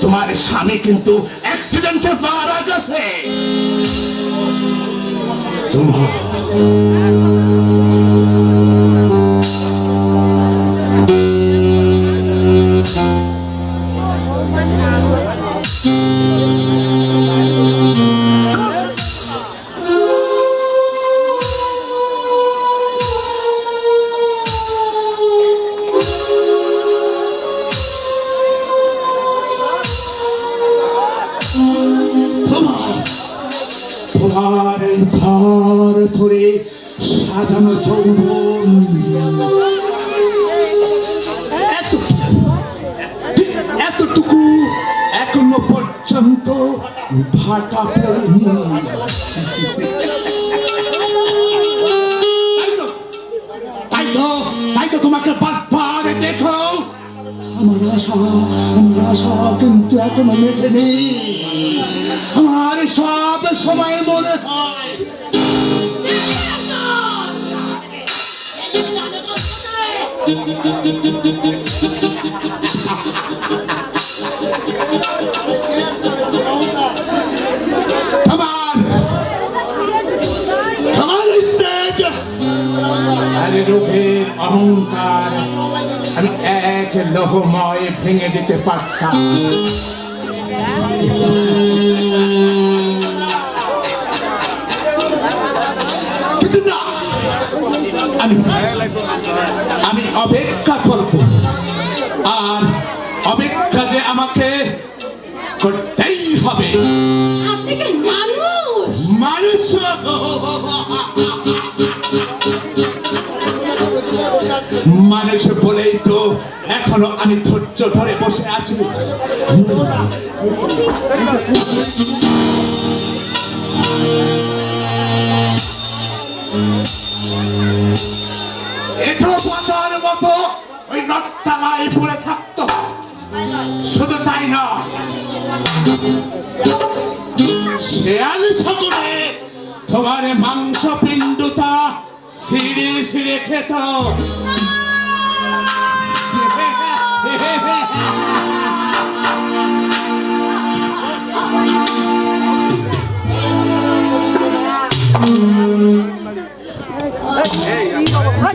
তোমার স্বামী কিন্তু অ্যাক্সিডেন্টে মারা গেছে। তোমার তোমার এই ঘর ধরে সাজানো যৌবন এতটুকু এখনো পর্যন্ত ভাটা পড়েনি। তাই তো তোমাকে বারবার দেখো আমার আশা কিন্তু এখনো মেটেনি। আমার সব সময় মনে হয় রূপের অহংকার আমি এক লৌহময় ভেঙে দিতে পারতাম। কিন্তু না, আমি অপেক্ষা করব, আর অপেক্ষা যে আমাকে করতেই হবে। আপনি কি মানুষ? মানুষ মানুষ বলেই তো এখনো আমি ধৈর্য ধরে বসে আছি। এঠো পাতার মতো ওই নট্টালায় পড়ে থাকতো। শুধু তাই না, শেয়াল ছাগলে তোমার মাংস পিণ্ডটা ছিঁড়ে ছিঁড়ে খেত।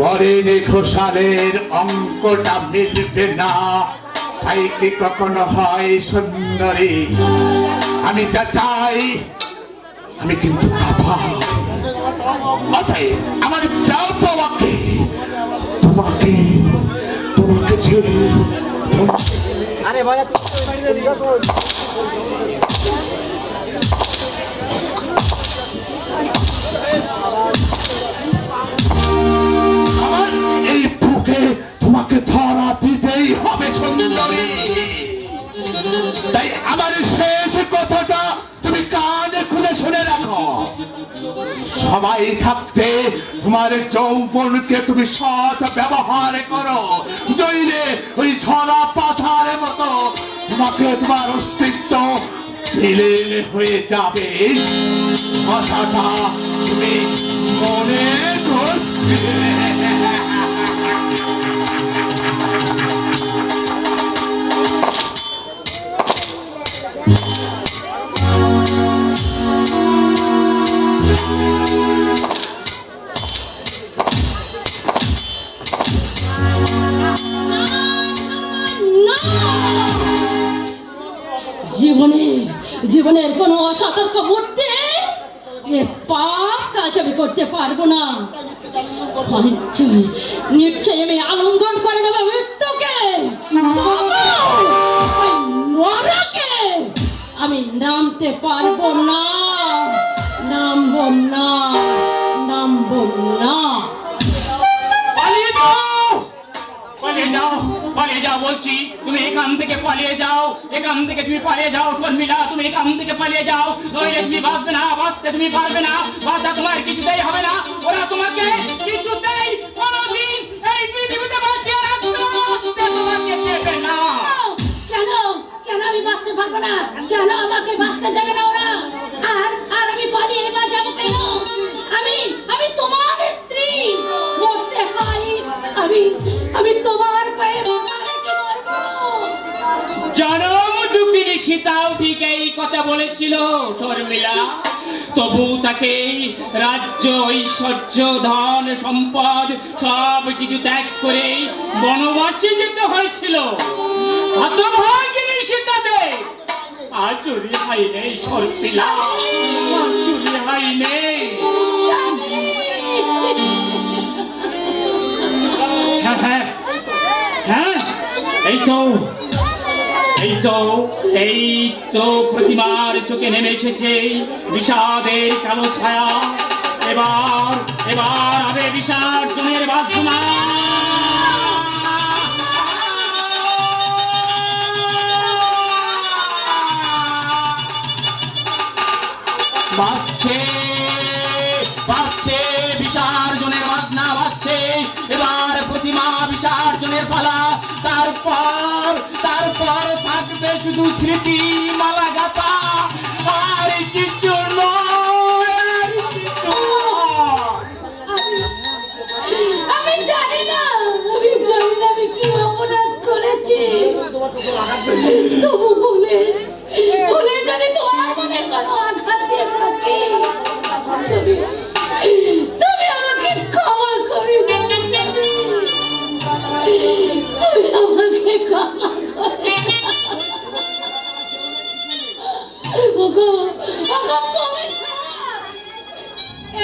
পরের ঘোষালের অঙ্কটা মিলবে না, তাই কি কখনো হয় সুন্দরী? আমি যা চাই আমি কিন্তু অতএব আমার চাও পাওয়াকে তোমাকে তোমাকে ছেড়ে আমার এই বুকে তোমাকে ধরা দিতেই হবে সুন্দরী। তাই আমার শেষ কথাটা তুমি কানে খুলে শুনে রাখো। সবাই থাকতে তোমার যৌবনকে তুমি সৎ ব্যবহার করো, নইলে ওই ঝরা পাথার মতো তোমাকে তোমার অস্তিত্ব বিলীন হয়ে যাবে। কথাটা তুমি মনে করবে। জীবনের কোনো অসতর্ক মুহূর্তে এ পাপ কাজ আমি করতে পারবো না। নিশ্চয়ই আমি আলিঙ্গন করে নেবো মৃত্যুকে, নরকে আমি নামতে পারবো না, নামবো না, নামবো না। পালিয়ে যাও, পালিয়ে যাও, পালিয়ে যাও বলছি। তুমি এখান থেকে পালিয়ে যাও, এখান থেকে তুমি পালিয়ে যাও শর্মিলা, তুমি এখান থেকে পালিয়ে যাও, নইলে তুমি বাঁচবে না, বাঁচতে তুমি পারবে না, বাঁচা তোমার কিছুতেই হবে না। ওরা তোমাকে কিছুতেই কোনোদিন এই পৃথিবীতে বাঁচিয়ে রাখতে তোমাকে দেবে না। কেন কেন আমি বাঁচতে পারবো না? কেন আমাকে বাঁচতে যাবে না ওরা? আর আর আমি পালিয়ে বা যাবো কেন? আমি তোমার স্ত্রী, মরতে হয় আমি তোমার পায়ে মাথা রেখে মরবো। জনম দুঃখিনী সীতাও ঠিক এই কথা বলেছিল শর্মিলা, তবু তাকে রাজ্য ঐশ্বর্য ধন সম্পদ সব কিছু ত্যাগ করে বনবাসে যেতে হয়েছিল। হতভাগিনী সীতাতে আজ রেহাই নেই শর্মিলা, আজ রেহাই নেই। হ্যাঁ হ্যাঁ হ্যাঁ, এই তো প্রতিমার চোখে নেমে এসেছে বিষাদের কালো ছায়া। এবার হবে বিসর্জনের বাসনা। বাজছে বাজছে বিসর্জনের বাজনা বাজছে। এবার প্রতিমা বিসর্জনের পালা। তারপর থাকবে শুধু স্মৃতি মালা গাথা, আর কিছু নয়, আর কিছু নয়। আমি জানি না আমি কি অপরাধ করেছি, তবু ভুলে যদি তোমার মনে কোনো আঘাত দিয়ে থাকে তুমি আমাকে ক্ষমা করে দাও। তুমি আমাকে ক্ষমা করে দাও। ওগো তুমি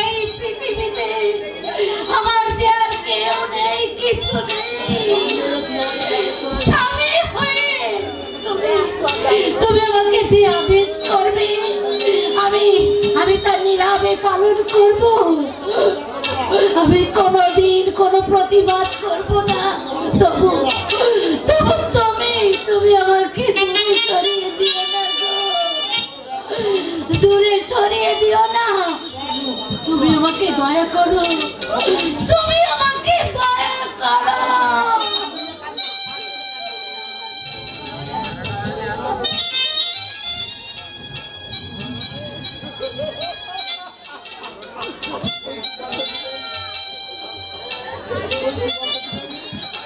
এই পৃথিবীতে আমার যে আর কেউ নেই, কিছু নেই। স্বামী হয়ে তুমি আমাকে যে আদেশ করবে আমি তার নীরবে পালন করব। আমি কোনোদিন কোনো প্রতিবাদ করব না। তবু তুমি আমাকে দূরে সরিয়ে দিও না গো, দূরে সরিয়ে দিও না। তুমি আমাকে দয়া করো, তুমি আমাকে দয়া করো।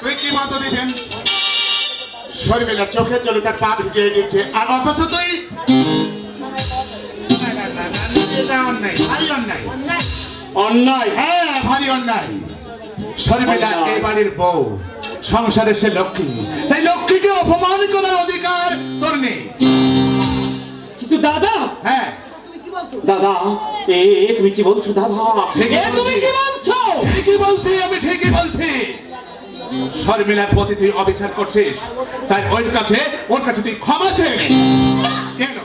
তুই কি মতো দিবেন? শর্মিলা চোখের জলে তার পা ভিজিয়ে দিচ্ছে, আর অথচ তুই অন্যায়। হ্যাঁ, ভারী অন্যায়। শর্মিলা এই বাড়ির বউ, সংসারে সে লক্ষ্মী, তাই লক্ষ্মীকে অপমান করার অধিকার তোর নেই। কিন্তু দাদা, হ্যাঁ দাদা তুমি কি বলছো দাদা? তুমি কি বলছো? ঠিকই বলছি, আমি ঠিকই বলছি। শর্মিলার প্রতি তুই অবিচার করছিস, তাই ওর কাছে তুই ক্ষমা চেয়ে নে। কেন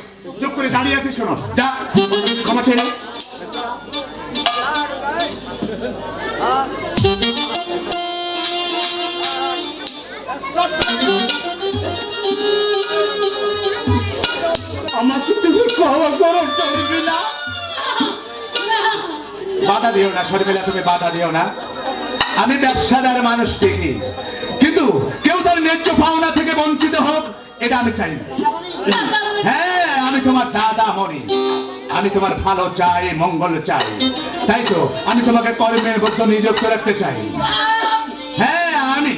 চুপ করে দাঁড়িয়ে আছিস কেন? যা ক্ষমা চেয়ে নে। আমাকে তুমি ক্ষমা করো শর্মিলা। বাধা দিও না শর্মিলা, তুমি বাধা দিও না। আমি ব্যবসাদার মানুষ ঠিকই, কিন্তু কেউ তার ন্যায্য পাওনা থেকে বঞ্চিত হোক এটা আমি চাই না। হ্যাঁ, আমি তোমার দাদা মনি, আমি তোমার ভালো চাই, মঙ্গল চাই, তাই তো আমি তোমাকে কর্মের মধ্যে নিযুক্ত রাখতে চাই। হ্যাঁ, আমি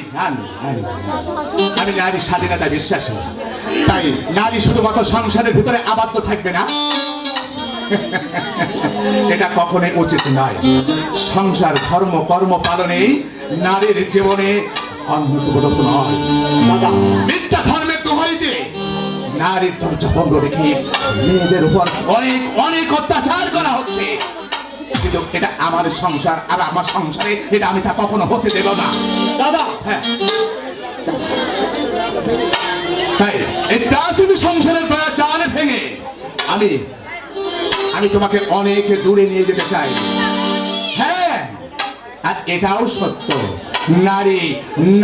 নারী স্বাধীনতা বিশ্বাসী, তাই নারী শুধুমাত্র সংসারের ভিতরে আবদ্ধ থাকবে না, এটা কখনোই উচিত নয়। সংসার ধর্ম কর্ম পালনে নারীর জীবনে অন্যতম নয়। দাদা, মিথ্যা ধর্মের দোহাই দিয়ে নারীর দরজা বন্ধ রেখে মেয়েদের উপর অনেক অনেক অত্যাচার করা হচ্ছে, কিন্তু এটা আমার সংসার আর আমার সংসারে এটা আমি তা কখনো হতে দেব না। দাদা, হ্যাঁ, তাই এই প্রাচীন সংসারের বেড়া চাল ভেঙে আমি তোমাকে অনেক দূরে নিয়ে যেতে চাই। হ্যাঁ, আর এটাও সত্য,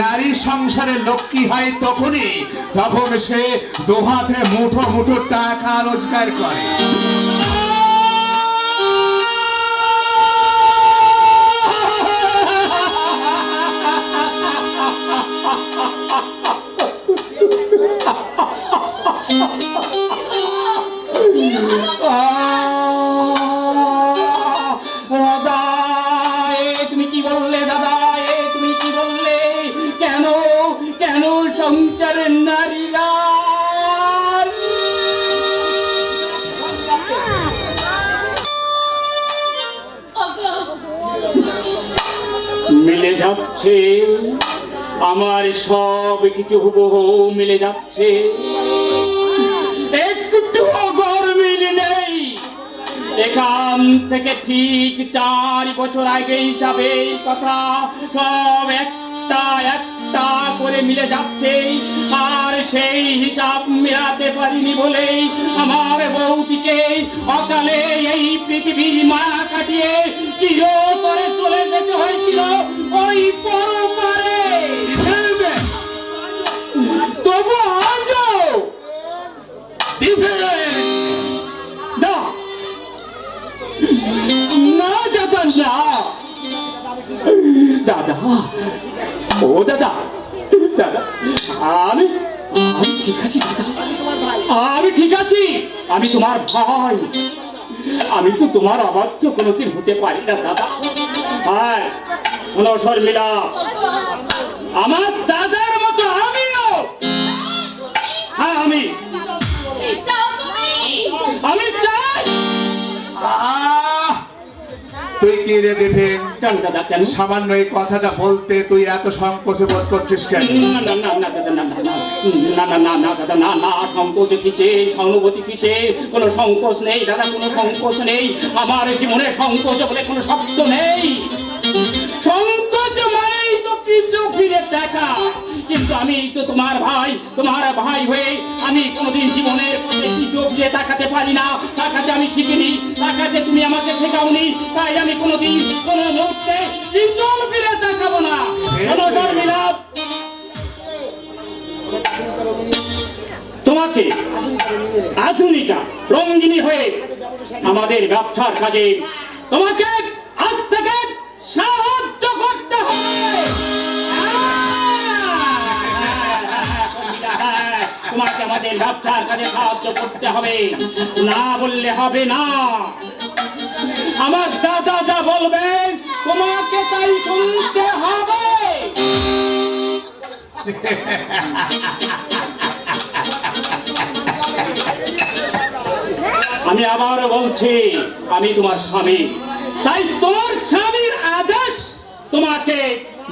নারী সংসারের লক্ষ্মী হয় তখনই যখন সে দোহাতে মুঠো মুঠো টাকা রোজগার করে। তুমি কি বললে দাদা? তুমি কি বললে? কেন কেন সংসারের নারীরা মিলে যাচ্ছে? আমার সব কিছু হুবহু মিলে যাচ্ছে, একটু গরমিল নেই। এখান থেকে ঠিক 4 বছর আগে হিসাবে কথা সব একটা একটা করে মিলে যাচ্ছে, আর সেই হিসাব মেলাতে পারিনি বলেই আমার বউটিকে অকালে এই পৃথিবীর মায়া কাটিয়ে চিরতরে চলে যেতে হয়েছিল ওই পরপারে। তবু আজও না দাদা, না দাদা, ও দাদা, দাদা, আমি ঠিক আছি দাদা, আমি ঠিক আছি। আমি তোমার ভাই, আমি তো তোমার অবাধ্য কোনোদিন হতে পারি না দাদা। হ্যাঁ, শোনো শর্মিলা, আমার দাদার মতো আমিও, হ্যাঁ আমি চাই। তুই কি রে দেবেন? কেন দাদা, কেন? সামান্য এই কথাটা বলতে তুই এত সংকোচ বোধ করছিস কেন? না না না না দাদা, না না না না না দাদা, না না, সংকোচ কিসে, সহানুভূতি কিসে? কোনো সংকোচ নেই দাদা, কোনো সংকোচ নেই। আমার জীবনে সংকোচ বলে কোনো শব্দ নেই। সংকোচ মানেই তো পিছু ফিরে দেখা, কিন্তু আমি তো তোমার ভাই হয়ে আমি কোনোদিন জীবনের পথে পিছু ফিরে তাকাতে পারি না। তাকাতে আমি শিখিনি, তাকাতে তুমি আমাকে শেখাওনি, তাই আমি কোনোদিন কোনো মুহূর্তে পিছু ফিরে তাকাবো না। শর্মিলা, তোমাকে আধুনিকা রঙ্গিনী হয়ে আমাদের ব্যবসার কাজে তোমাকে আজ থেকে সাহায্য করতে হবে। তোমাকে আমাদের ব্যবসার কাজে সাহায্য করতে হবে, না বললে হবে না। আমার দাদা যা বলবে তোমাকে তাই শুনতে হবে। আমি আবার বলছি, আমি তোমার স্বামী, তাই তোমার স্বামীর আদেশ তোমাকে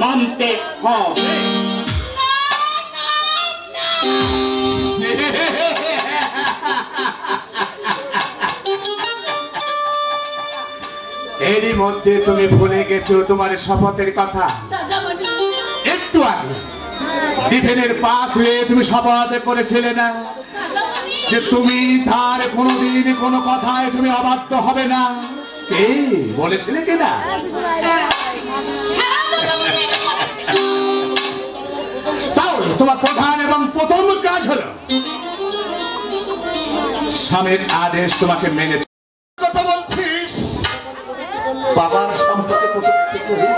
মানতে হবে। এরই মধ্যে তুমি ভুলে গেছো তোমার শপথের কথা। একটু আগে ডিফেনের পাশ হয়ে তুমি শপথ করেছিলে না যে তুমি তার কোনোদিন কোনো কথায় তুমি অবাধ্য হবে না? কে বলেছিলে কিনা? তাহলে তোমার প্রধান এবং প্রথম কাজ হলো স্বামীর আদেশ তোমাকে মেনে কথা বলছিস। বাবার সম্পর্কে কটূক্তি করে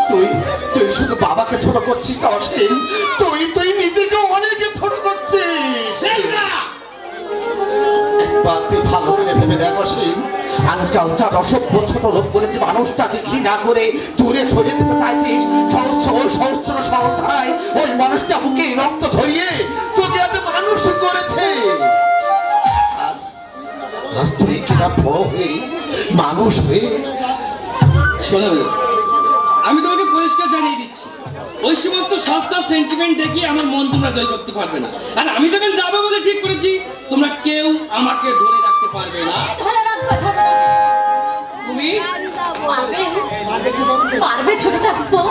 তুই তুই শুধু বাবাকে ছোট করছিস না অসীম, তুই তুই নিজেকে অনেক ছোট করছিস। একবার তুই ভালো করে ভেবে দেখ অসীম, আনকালচার অসভ্য ছোট লোক বলে যে মানুষটাকে ঘৃণা করে দূরে সরিয়ে দিতে চাইছিস, সহস্র সহধায় ওই মানুষটা বুকে রক্ত ঝরিয়ে তোকে এত মানুষ করেছে। আজ তুই কিনা বড় হয়ে মানুষ হয়ে। শোনো, আমি তোমাকে পরিষ্কার জানিয়ে দিচ্ছি, ওই সমস্ত সস্তা সেন্টিমেন্ট দেখিয়ে আমার মন তোমরা জয় করতে পারবে না। আর আমি যখন যাবো বলে ঠিক করেছি, তোমরা কেউ আমাকে ধরে রাখতে পারবে না। ধরে রাখবে, ধরে রাখবে। তুমি পারবে ছোট ঠাকুর,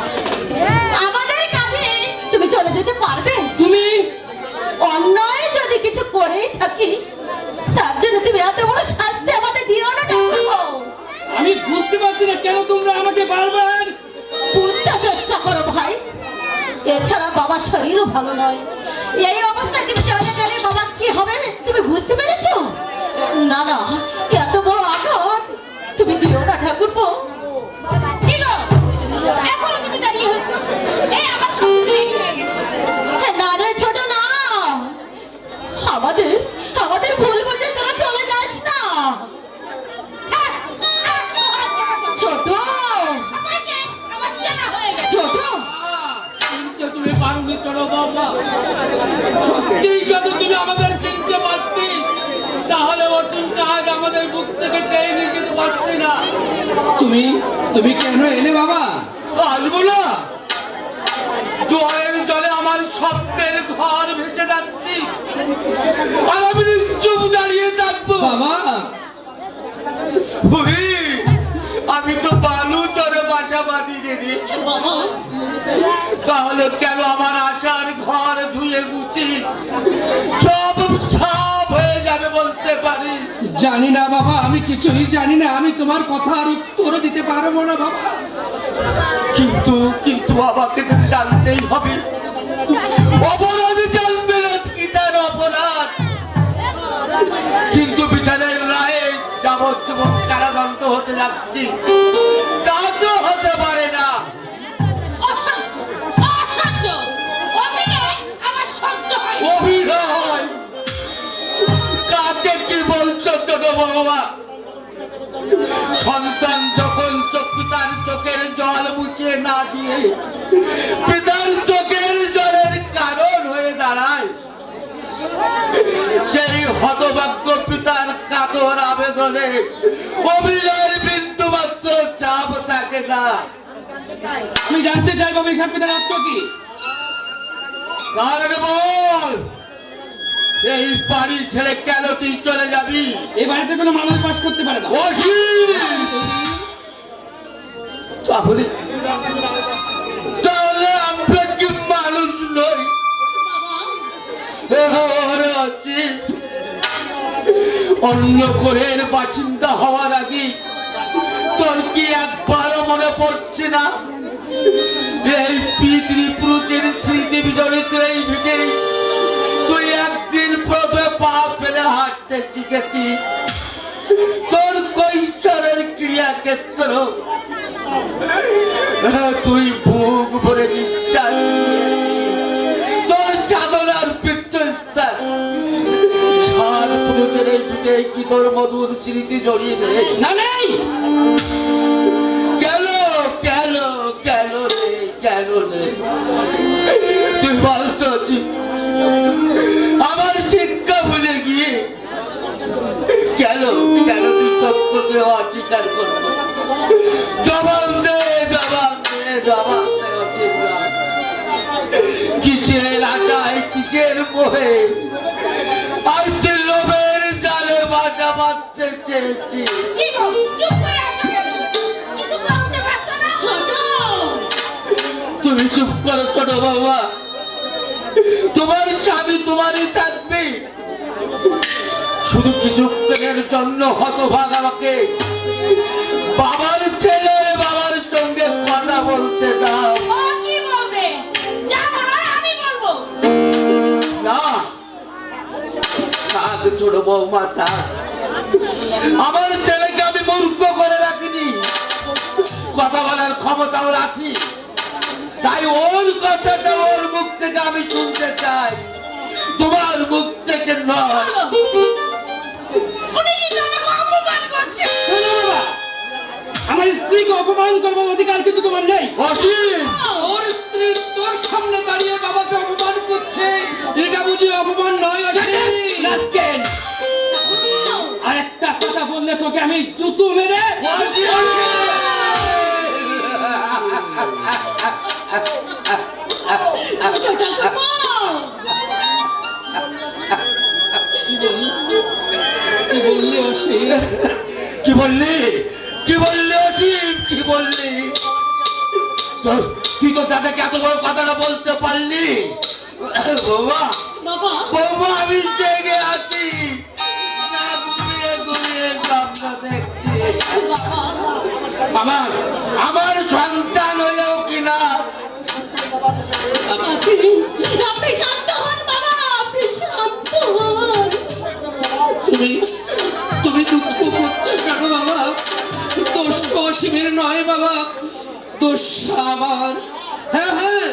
আমাদের কাজে তুমি চলে যেতে পারবে? তুমি অন্যায় যদি কিছু করেই থাকি, তার জন্য তুমি এত বড় শাস্তি আমাদের দিও না ঠাকুর। আমি বুঝতে পারছি না কেন তোমরা আমাকে বারবার। বুঝতে চেষ্টা করো ভাই, এছাড়া বাবার শরীরও ভালো নয়। এই অবস্থায় তুমি চলে গেলে বাবার কি হবে তুমি বুঝতে পেরেছো? না না, এত বড় আঘাত তুমি দিও না ঠাকুরপো। এখনো তুমি দাঁড়িয়ে হয়েছো, এই আমার সঙ্গে না রে ছোট না, আমাদের আমাদের ভুল করতে তোরা চলে যাস না। ছোট আমার চেনা হয়ে গেছে। ছোট চিনতে তুমি পারোনি ছোট বাবা, সত্যিই যদি তুমি আমাদের চিনতে পারতি তাহলে অর্জুনকে আজ আমাদের বুক থেকে টেনে নিয়ে যেতে পারতি না। তুমি তুমি কেন এলে বাবা? আসবো না, জলের জলে আমার স্বপ্নের ঘর ভেসে যাচ্ছি আর আমি চুপ দাঁড়িয়ে থাকবো। বাবা বুড়ি, আমি তো বালু চরে বাসা বাঁধিয়ে দিই, বাবা, তাহলে কেন আমার আশার ঘর ধুয়ে মুছি সব ছাপ হয়ে যাবে বলতে পারি? জানি না বাবা, আমি কিছুই জানি না, আমি তোমার কথার উত্তর দিতে পারবো না বাবা। কিন্তু কিন্তু আমাকে তো জানতেই হবে, অপরাধ জানবে না কি তার অপরাধ। কিন্তু বিচারের রায়ে যাবজ্জীবন কারাদণ্ড হতে যাচ্ছি, তা তো হতে পারে না। অসহ্য, অসহ্য, অভিনয় আমার সহ্য হয় না। অভিনয় কাকে কি বলছো ছোট বাবা? সন্তান যখন পিতার চোখের জল মুছিয়ে না দিয়ে পিতার চোখের জলের কারণ হয়ে দাঁড়ায়, সেই হতভাগ্য পিতার কাতর আবেদনে অভিনয়ের বিন্দু মাত্র চাপ থাকে না। আমি জানতে চাই বাবা, এসব পিতার অর্থ কি? কারণ বল, এই বাড়ি ছেড়ে কেন তুই চলে যাবি? এই বাড়িতে কোনো মানুষ বাস করতে পারে না। অসীম, তাহলে তাহলে আমরা কি মানুষ নই? ওরে অসীম, অন্য গ্রহের বাসিন্দা হওয়ার আগে তোর কি একবারও মনে পড়ছে না এই পিতৃপুরুষের স্মৃতি বিজড়িত এই ভিটে তুই একদিন প্রবে পা ফেলে হাঁটতে শিখেছি? তোর কৈশোরের ক্রিয়াক্ষেত্র তুই বুক ভরে নিশ্বাস তোর চাদনার পীঠস্থান সাত পুরুষের এই পিঠে কি তোর মধুর স্মৃতি জড়িয়ে নেই? না, নেই। কেন কেন কেন রে, কেন রে? তুই বলতো আমার শিক্ষা ভুলে গিয়ে কেন কেন তুই সত্যকে অস্বীকার করবো? জবাব দে, জবাব দে, জবাব দে অসীম। কিসের আশায়, কিসের মোহে আজ তুই লোভের জালে বাসা বাঁধতে চেয়েছি? কি গো, চুপ করে আছো কেন? কিছু বলতে পারছো না? ছোট তুমি চুপ করো ছোট বাবা, তোমার স্বামী তোমারই থাকবে। শুধু কিছুক্ষণের জন্য হতভাগ আমাকে বাবার ছেলে বাবার সঙ্গে কথা বলতে দাও। ও কি বলবে? যা বলার আমি বলবো। না থাক ছোট বৌমা থাক। আমার ছেলেকে আমি মূর্খ করে রাখিনি, কথা বলার ক্ষমতা ওর আছে, তাই ওর কথাটা ওর মুখ থেকে আমি শুনতে চাই, তোমার মুখ থেকে নয়। উনি কিন্তু আমাকে অপমান করছে। শোনো বাবা, আমার স্ত্রীকে অপমান করবার অধিকার কিন্তু তোমার নেই। অসীম ওর স্ত্রী তোর সামনে দাঁড়িয়ে বাবাকে অপমান করছে, এটা বুঝি অপমান নয়? রাস্কেল! আর একটা কথা বললে তোকে আমি জুতো মেরে ছোট ঠাকুরপো, কি বললি অসীম? কি বললি? কি বললি অসীম? কি বললি? তুই তো তাদেরকে এত বড় কথাটা বলতে পারলি? বৌমা বাবা বৌমা আমি জেগে আছি, না ঘুমিয়ে ঘুমিয়ে স্বপ্ন দেখছি। আমার আমার সন্তান হলেও কিনা আপনি শান্ত হন বাবা, আপনি শান্ত হন। তুমি তুমি দুঃখ করছো কেন বাবা? দোষ তো অসীমের নয় বাবা, দোষ আমার। হ্যাঁ হ্যাঁ,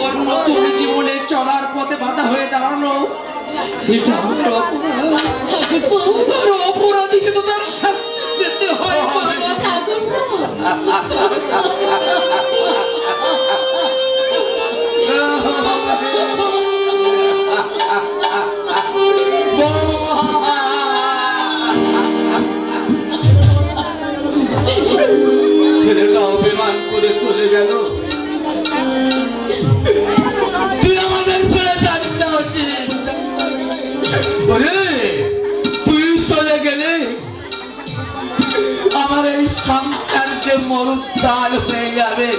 ওর নতুন জীবনে চলার পথে বাধা হয়ে দাঁড়ানো এটা আমার অপরাধ। আর অপরাধীকে তো তার শাস্তি পেতে হয় বাবা। ছেলেটা অভিমান করে চলে গেল, তুই আমাদের ছেড়ে যাবি না অসীম। ওরে তুই চলে গেলে আমার এই সন্তানকে মরুক ডাল হয়ে যাবে।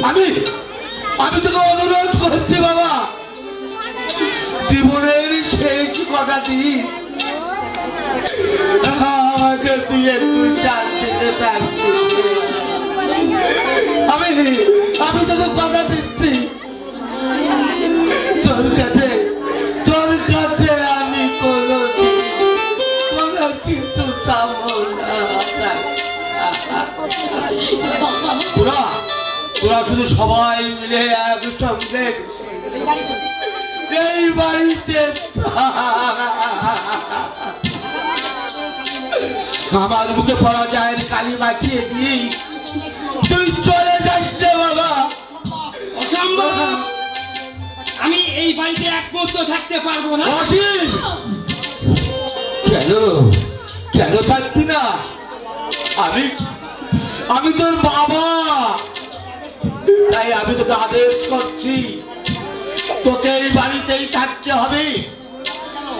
আমি আমি তোকে অনুরোধ করছি বাবা, জীবনের শেষ কটা দিন আমাকে তুই একটু শান্তিতে থাকতে দে। আমি আমি তোকে কথা দিচ্ছি, তোর কাছে আমি কোনো কিছু চাবো না। তোরা তোরা শুধু সবাই মিলে একসঙ্গে এই বাড়িতে আমার মুখে পরাজয়ের কালি মাখিয়ে দিয়ে তুই চলে যাচ্ছে বাবা। অসম্ভব! আমি এই বাড়িতে এক মুহূর্ত থাকতে পারবো না। অসীম! কেন কেন থাকবি না? আমি আমি তোর বাবা, তাই আমি তোকে আদেশ করছি, তোকে এই বাড়িতেই থাকতে হবে।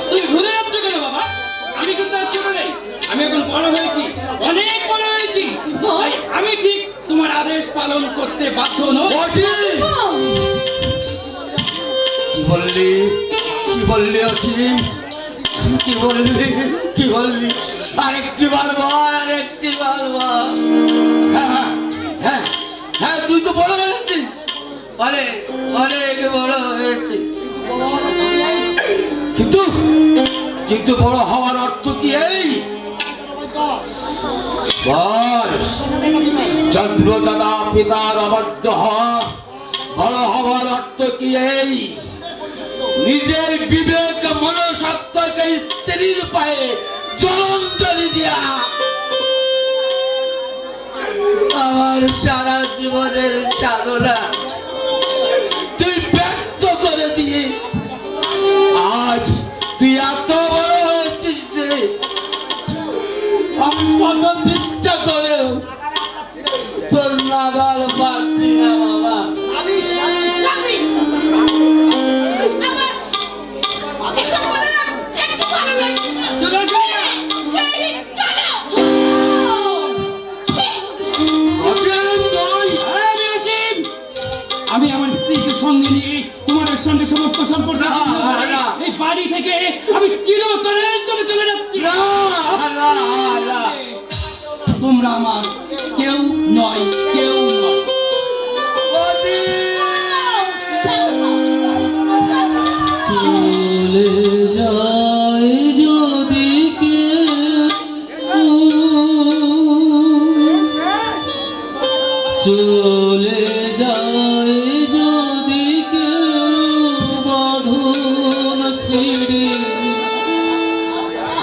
তুমি ভুলে যাচ্ছ কেন বাবা? আমি কিন্তু আর ছোট নেই, আমি এখন বড় হয়েছি, অনেক বড় হয়েছি, তাই আমি ঠিক তোমার আদেশ পালন করতে বাধ্য নই। অসীম! কি বললি? কি বললি অসীম? কি বললি? কি বললি? আরেকটি বার বল, আরেকটি বার বল। হ্যাঁ হ্যাঁ হ্যাঁ, তুই তো বড় হয়েছিস, অনেক অনেক বড় হয়েছিস, কিন্তু কিন্তু বড় হওয়ার অর্থ কি এই বল? জন্মদাতা পিতার অবাধ্য হওয়া বড় হওয়ার অর্থ কি এই? নিজের বিবেক মনসত্বকে স্ত্রীর পায়ে জলাঞ্জলি দিয়া আমার সারা জীবনের সাধনা তুই ব্যক্ত করে দিয়ে আজ তুই এত বড় হয়েছিস যে আমি কত চিন্তা করেও তোর নাগাল পাচ্ছি না বাবা। এসব বলে না, একটু ভালো লাগছে না। চলে আসো। এই, চলো। অসীম, তুই আমি অসীম! আমি আমার স্ত্রীকে সঙ্গে নিয়ে তোমার সঙ্গে সমস্ত সম্পর্ক না, না। এই বাড়ি থেকে আমি চিরতরের জন্য চলে যাচ্ছি। না, না, না। তোমরা আমার কেউ নয়, কেউ নয়। বৌদি! চলে যায় যদি কেউ, চলে যায় যদি কেউ বাঁধন ছিঁড়ে,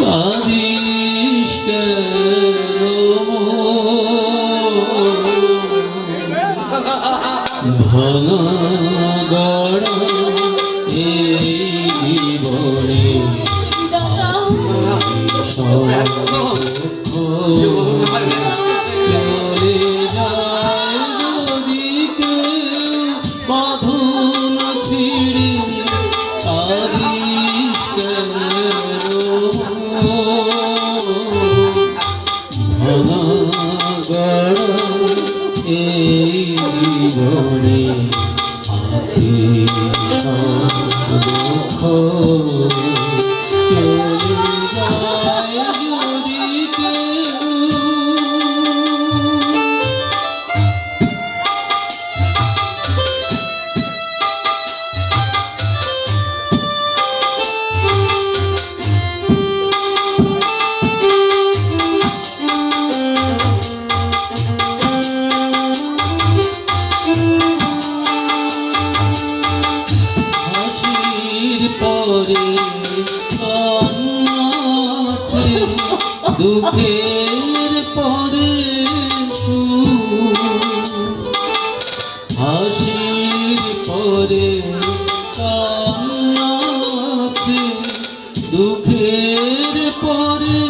কাঁদিস কেন ভাঙা গড়া এই জীবনে চলে যায় যদি কেউ বাঁধন ছিঁড়ে, কাঁদিস কেন ভাঙা গড়া এই জীবনে আছে দুঃখ। চলে যায় যদি কেউ, হাসির পরে কান্না আছে, দুঃখের পরে সুখ। হাসির পরে কান্না আছে, দুঃখের পরে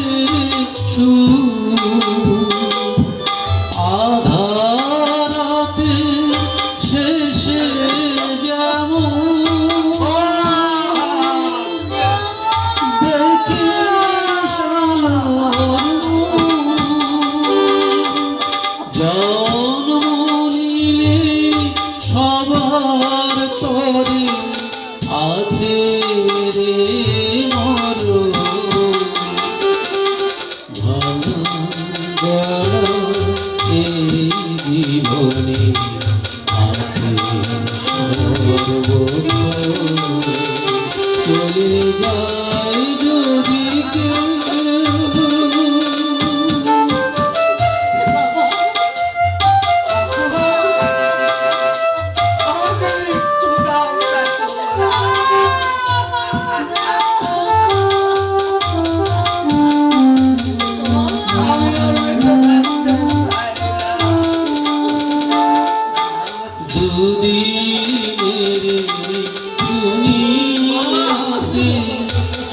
সুখ। আধারাতে শেষে যেমন দেখে জন্ম নিলে সবার তরে আছে রে মরণ। ভাঙা গড়া এই জীবনে আছে সর্বক্ষণ। চলে যায় যদি কেউ, আমাদের একটু দাও না। আমি আর বেঁচে থাকতে চাই না। দুদিনের দুনিয়াতে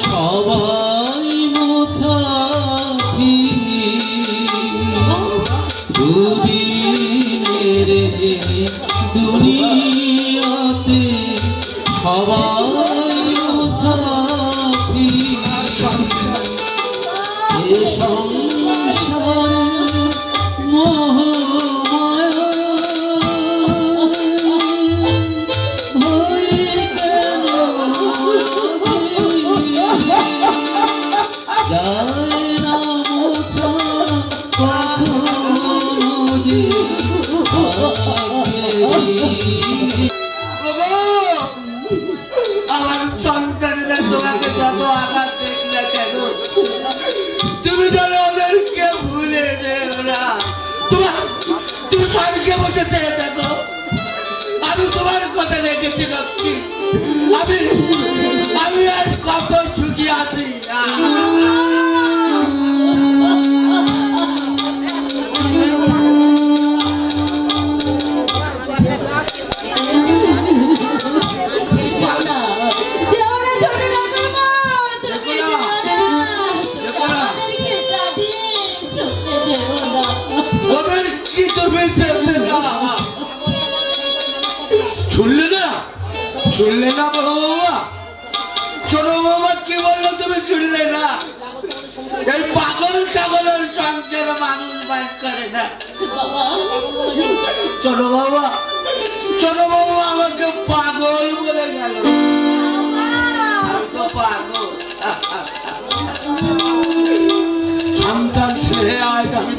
সবাই মুসাফির। দুদিনের দুনিয়াতে সবাই মুসাফির। এ সংসারে মোহমায়া হয়ে কেন যায় না মোছা কখনো যে ভাগ্যেরই। ওগো! আমার সন্তানেরা তোমাকে যত আঘাত দেখলে কেন, তুমি যেন ওদেরকে ভুলে যেও না। তুমি স্বর্গে বসে চেয়ে দেখো, আমি তোমার কথা রেখেছি লক্ষ্মী। আমি আজ কত সুখী আছি। যাও না, যাও না, ছোট ঠাকুরমা, তুমি দেখো না, যেও না। দেখো না। আমাদেরকে কাঁদিয়ে ছুটতে যেও না। ওদের কি তুমি চেতে না? শুনলে না? শুনলে না বড় বাবা? ছোট বাবা কি বললো তুমি শুনলে না? এই পাগল ছাগলের সংসার মানুষ বাস করে না। ছোট বাবা আমাকে পাগল বলে গেল।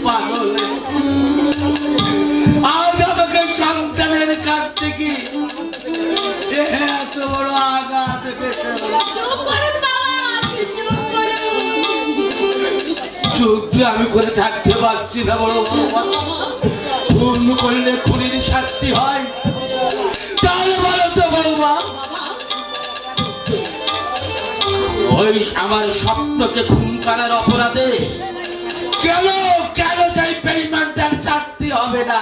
পাগল। আজ আমাকে সন্তানের কাছ থেকে এত বড় আঘাত পেতে হলো। চুপ করুন বাবা, আপনি চুপ করুন। যুদ্ধে আমি করে থাকতে পারছি না বড় বাবা। খুন করলে খুনির শাস্তি হয়, তাহলে বলো তো বাবা, ওই আমার স্বপ্নকে খুন করার অপরাধে কেন কেন সেই বেঈমানটার শাস্তি হবে না?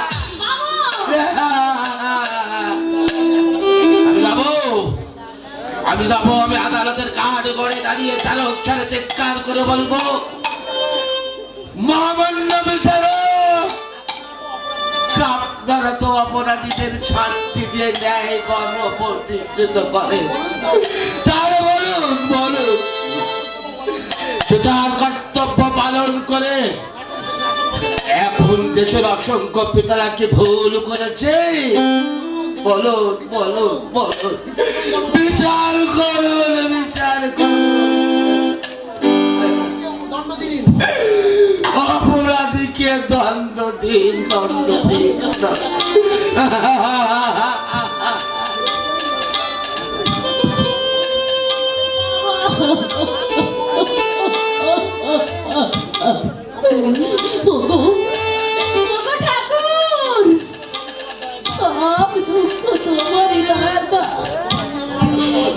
আমি যাবো, আমি আদালতের কাঠ করে দাঁড়িয়ে তার উচ্চারে চিৎকার করে বলবো, মহামান্য বিচারক, আপনারা তো অপরাধীদের শাস্তি দিয়ে ন্যায় কর্ম প্রতিষ্ঠিত করেন, তাহলে বলুন বলুন সেটার কর্তব্য পালন করে এখন দেশের অসংখ্য পিতারা কি ভুল করেছে? বলুন বলুন বলুন, বিচার করুন, বিচার করুন, অপরাধীকে দণ্ড দিন, দণ্ড দিন। ওগো, ওগো ঠাকুর, সব দুঃখ তোমারই দাদা,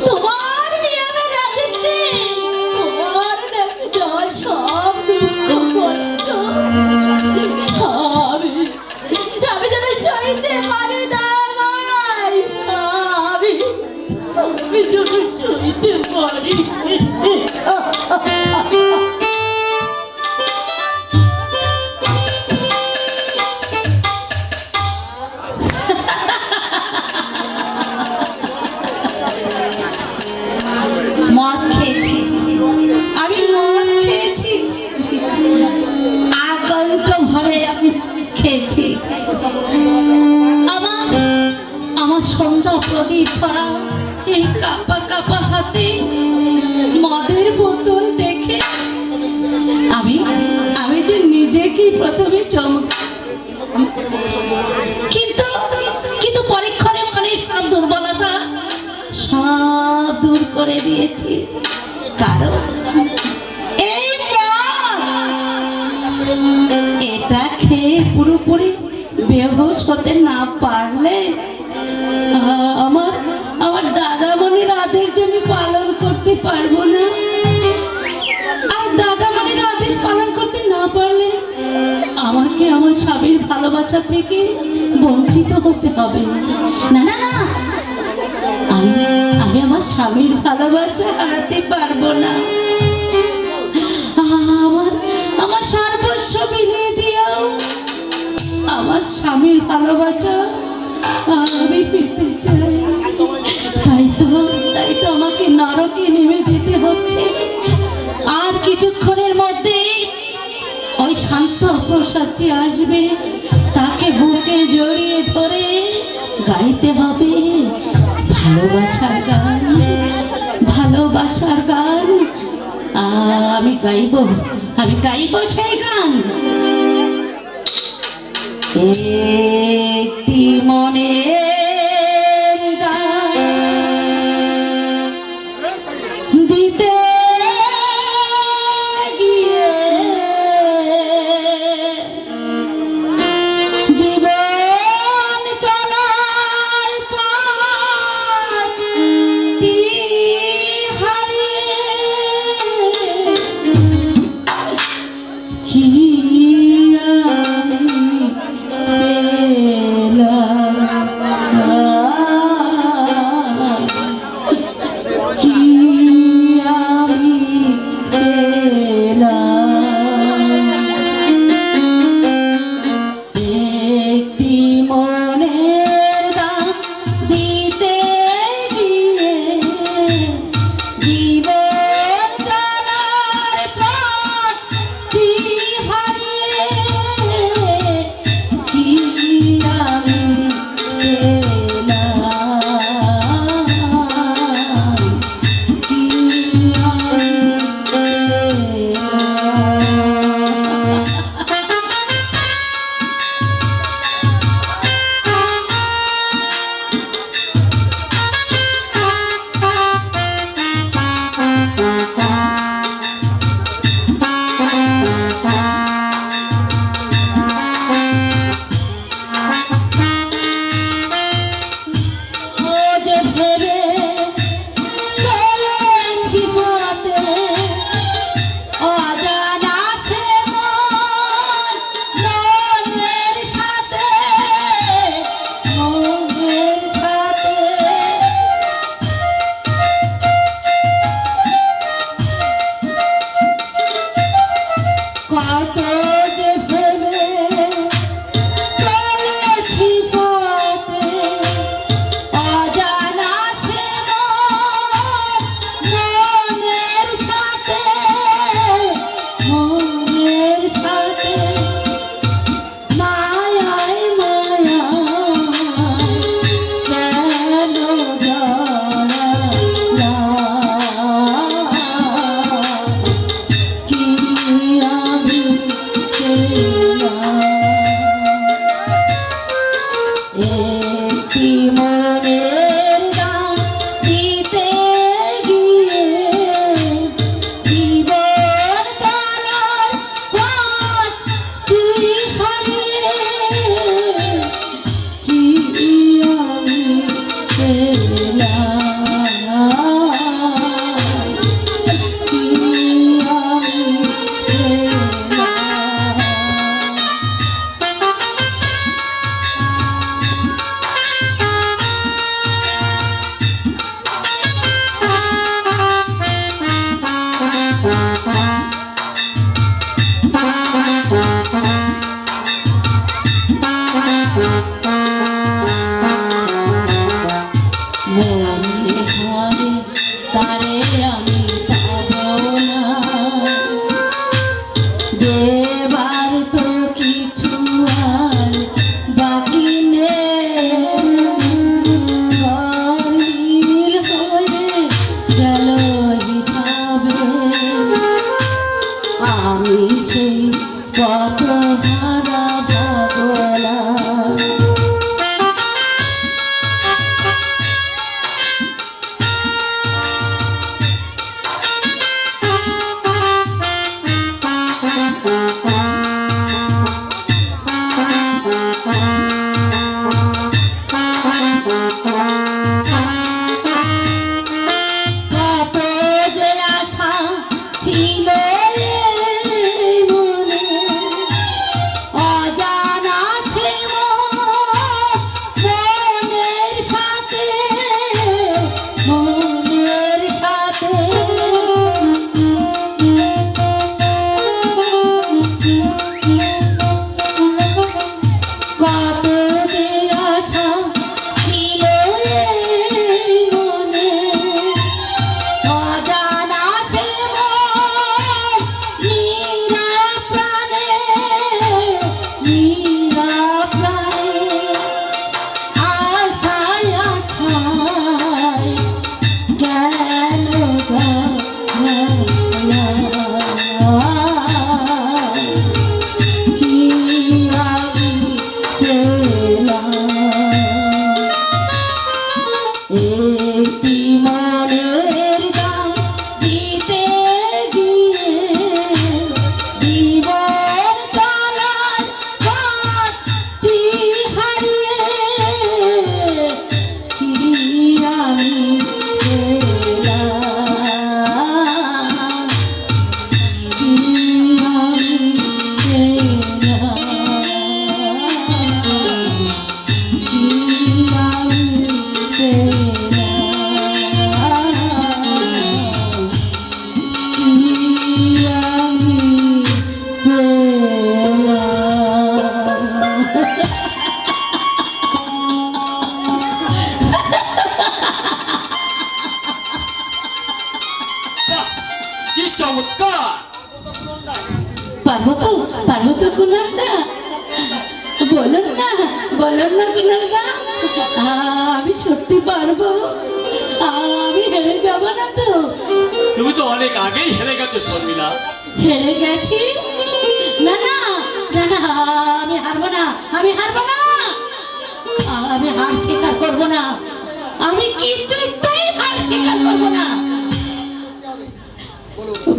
তোমার নিয়মের রাজত্বে তোমার দেওয়া সব দুঃখ কষ্ট আমি যেন সইতে পারি না ভাই, আমি যেন সইতে পারি। মদ খেয়েছি, আমি মদ খেয়েছি, আগন্ত ভরে আমি খেয়েছি। আমার সন্ধ্যা প্রদীপ ধরা এই কাপা কাপা হাতে মদের বোতল দেখে আমি যে নিজেকে প্রথমে চমক, কিন্তু পরীক্ষণে মনে সব দুর্বলতা সব দূর করে দিয়েছি। কারণ এই এটা খেয়ে পুরোপুরি বেহুশ হতে না পারলে আমার দাদামণির আদেশ যে আমি পালন করতে পারবো না, আর দাদামণির আদেশ পালন করতে না পারলে আমাকে আমার স্বামীর ভালোবাসা থেকে বঞ্চিত হতে হবে। না না না, আমি আমার স্বামীর ভালোবাসা হারাতে পারবো না। আমার সর্বস্ব বিলিয়ে দিও, আমার স্বামীর ভালোবাসা আমি পেতে চাই। তাই তো আমাকে নরকে নেমে যেতে হচ্ছে। আর কিছুক্ষণের মধ্যে ওই শান্ত প্রসাদ যে আসবে, তাকে বুকে জড়িয়ে ধরে গাইতে হবে ভালোবাসার গান, ভালোবাসার গান। আমি গাইব সেই গান। একটি মনের গান দিতে গিয়ে জীবন চলার পথটি হারিয়ে কি একটি মনের দাম দিতে গিয়ে জীবন চলার পথটি হারিয়ে কি আমি পেলাম, কি আমি পেলাম। মনে হয় তারে আমি পাবো না, দেবার তো কিছু আর বাকি নেই, ঘরমিল হয়ে গেল হিসাবে, আমি সেই কত হারা ভাবনা। কত যে আশা ছিল এই মনে, অজানা সে মনের সাথে, মনের সাথে কত যে আশা ছিল এই মনে, অজানা সে মন নিরাপ্রাণে, নিরাপ্রাণে আশায় আশায় গেল গলা। কি আমি পেলাম, একটি মনের দাম দিতে গিয়ে জীবন চলার পথটি হারিয়ে কি আমি পেলাম, কি আমি পেলাম, কি আমি পেলাম, কি আমি পেলাম। কি চমৎকার! পারবো তো, পারবো তো কুনালদা, বলুন না, বলুন না কুনালদা, আমি সত্যি পারবো, আমি হেরে যাব না তো? তুমি তো অনেক আগেই হেরে গেছো শর্মিলা। হেরে গেছি? না না না না, আমি হারবো না, আমি হারবো না, আমি হার স্বীকার করবো না, আমি কিছুতেই হার স্বীকার করবো না।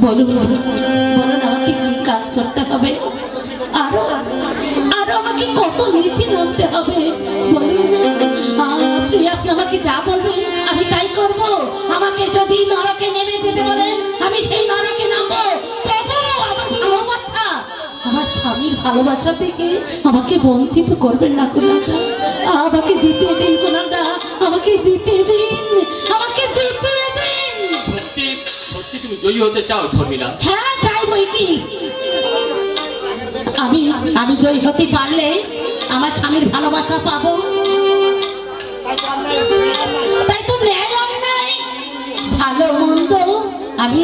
বলুন বলুন বলুন, আমাকে কি কাজ করতে হবে, আরো আরো আমাকে কত নিচে নামতে হবে বলুন না। আপনি আমাকে যা বলবেন আমি তাই করব। আমাকে যদি নরকে নেমে যেতে বলেন আমি সেই নরকে নামবো, তবু আমার ভালোবাসা, আমার স্বামীর ভালোবাসা থেকে আমাকে বঞ্চিত করবেন না কুনালদা। আমাকে জিতিয়ে দিন কুনালদা, আমাকে জিতিয়ে দিন, আমাকে জিতিয়ে দিন। সত্যি সত্যি তুমি জয়ী হতে চাও শর্মিলা? হ্যাঁ চাই বই কি, আমি আমি জয়ী হতে পারলে আমার স্বামীর ভালোবাসা পাবো। তাই তো ন্যায় অন্যায় ভালো মন্দ আমি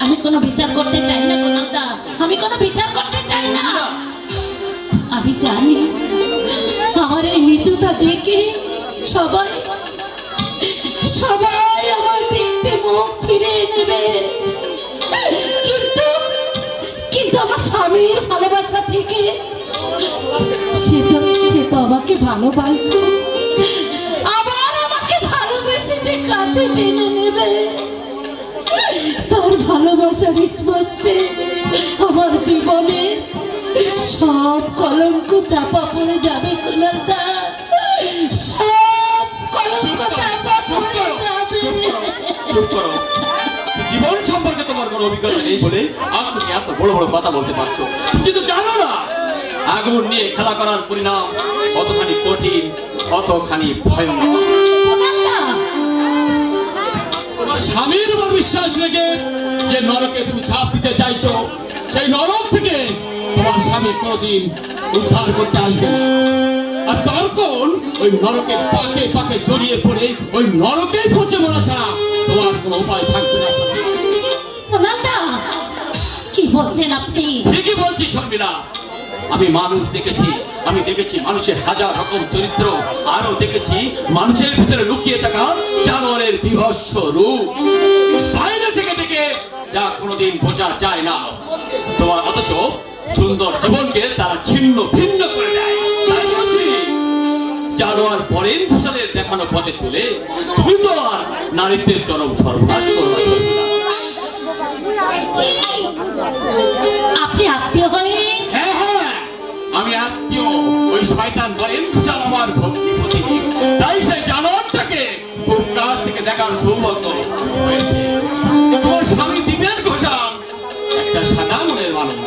আমি কোনো বিচার করতে চাই না কুনালদা, আমি কোনো বিচার করতে চাই না। আমি জানি আমার এই নিচুতা দেখে সবাই সবাই আমার দেখতে মুখ ফিরে নেবে, কিন্তু কিন্তু আমার স্বামীর ভালোবাসা থেকে সে তো আমাকে ভালোবাসবে। টেনে নেবে। তার ভালোবাসার স্পর্শে আমার জীবনে সব কলঙ্ক চাপা পড়ে যাবে কুনালদা, সব কলঙ্ক চাপা পড়ে যাবে। চুপ করো। জীবন সম্পর্কে তোমার কোনো অভিজ্ঞতা নেই বলে আজ তুমি এত বড় বড় কথা বলতে পারছো, কিন্তু জানো না আগুন নিয়ে খেলা করার পরিণাম কতখানি কঠিন, কতখানি ভয়ঙ্কর। কুনালদা, তোমার স্বামীর উপর বিশ্বাস রেখে যে নরকে তুমি ঝাঁপ দিতে চাইছো, সেই নরক থেকে তোমার স্বামী কোনোদিন উদ্ধার করতে আসবে না। আর তখন ওই নরকের পাকে পাকে জড়িয়ে পড়ে ওই নরকেই পচে মরা ছাড়া তোমার কোনো উপায় থাকবে না। কুনালদা, কি বলছেন আপনি? ঠিকই বলছি শর্মিলা, আমি মানুষ দেখেছি, আমি দেখেছি মানুষের হাজার রকম চরিত্র, আরো দেখেছি মানুষের ভিতরে লুকিয়ে থাকা জানোয়ারের বিভৎস রূপ, বাইরে থেকে থেকে যা কোনোদিন বোঝা যায় না। তোমার অথচ সুন্দর জীবনকে তারা ছিন্ন ভিন্ন করে দেয়। তাই বলছি, জানোয়ার পরেন ভূষণের দেখানো পথে চলে তুমি তো আর নারীত্বের চরম সর্বনাশ করবা শর্মিলা। আপনি আত্মীয় হয়ে? হ্যাঁ হ্যাঁ, আমি আত্মীয়। ওই শয়তান করেন ভূষণ আমার ভক্তিপতি, তাই সেই জানোয়ারটাকে খুব কাছ থেকে দেখার সৌভাগ্য হয়েছে। তোমার স্বামী দীপেন ঘোষাল একটা সাদা মনের মানুষ,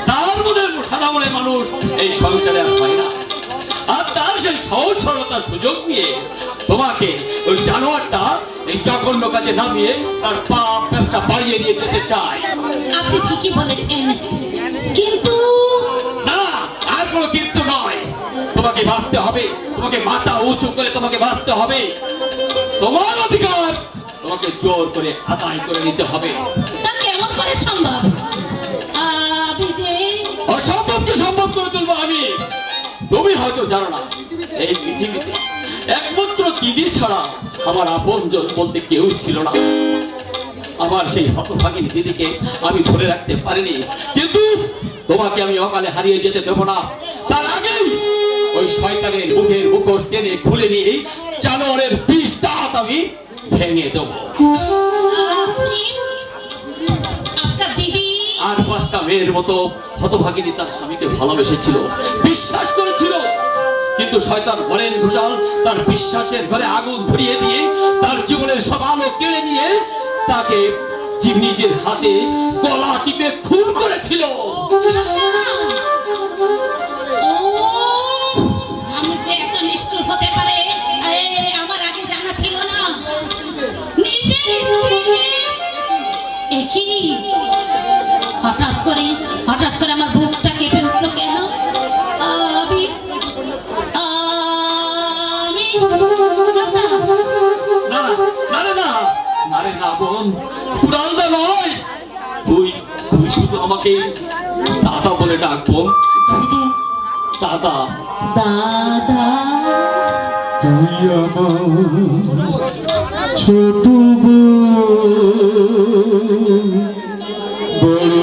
তার মনের সাদা মনের মানুষ এই সংসারে আর হয় না। আর তার সেই সহজ সরলতার সুযোগ নিয়ে তোমাকে ওই জানোয়ারটা এই জঘন্য কাজে নামিয়ে তার পাপ ব্যবসা বাড়িয়ে নিয়ে যেতে চায়। আপনি ঠিকই বলেছেন, কিন্তু না, আর কোনো কিন্তু নয়। তোমাকে বাঁচতে হবে, তোমাকে মাথা উঁচু করে তোমাকে বাঁচতে হবে। তোমার অধিকার তোমাকে জোর করে আদায় করে নিতে হবে। তা কেমন করে সম্ভব? আমি যে অসম্ভবকে সম্ভব করে তুলবো আমি। তুমি হয়তো জানো না, এই পৃথিবীতে একমাত্র দিদি ছাড়া আমার আপনজন বলতে কেউ ছিল না। আমার সেই হতভাগিনী দিদিকে আমি ধরে রাখতে পারিনি, কিন্তু তোমাকে আমি অকালে হারিয়ে যেতে দেবো না। তার আগেই ওই শয়তানের মুখের মুখোশ টেনে খুলে নিয়ে জানোয়ারের বিষ দাঁত আমি ভেঙে দেবো। আপনি আপনার দিদি আর পাঁচটা মেয়ের মতো হতভাগিনী তার স্বামীকে ভালোবেসেছিল, বিশ্বাস করেছিল, কিন্তু শয়তান বলেন ঘোষাল তার বিশ্বাসের ঘরে আগুন ধরিয়ে দিয়ে তার জীবনের সব আলো কেড়ে নিয়ে তাকে নিজের হাতে গলা টিপে খুন করেছিল। ও আমি যে এত নিষ্ঠুর হতে পারে আমার আগে জানা ছিল না। নিজের স্ত্রীকে একই হঠাৎ করে আমার বুকটা কেঁপে উঠলো কেন? আমি না না না আরে না বোন, পুরান্দা নয়, তুই তুই শুধু আমাকে দাদা বলে ডাক বোন, শুধু দাদা। দাদা তুই আমার ছোট বড়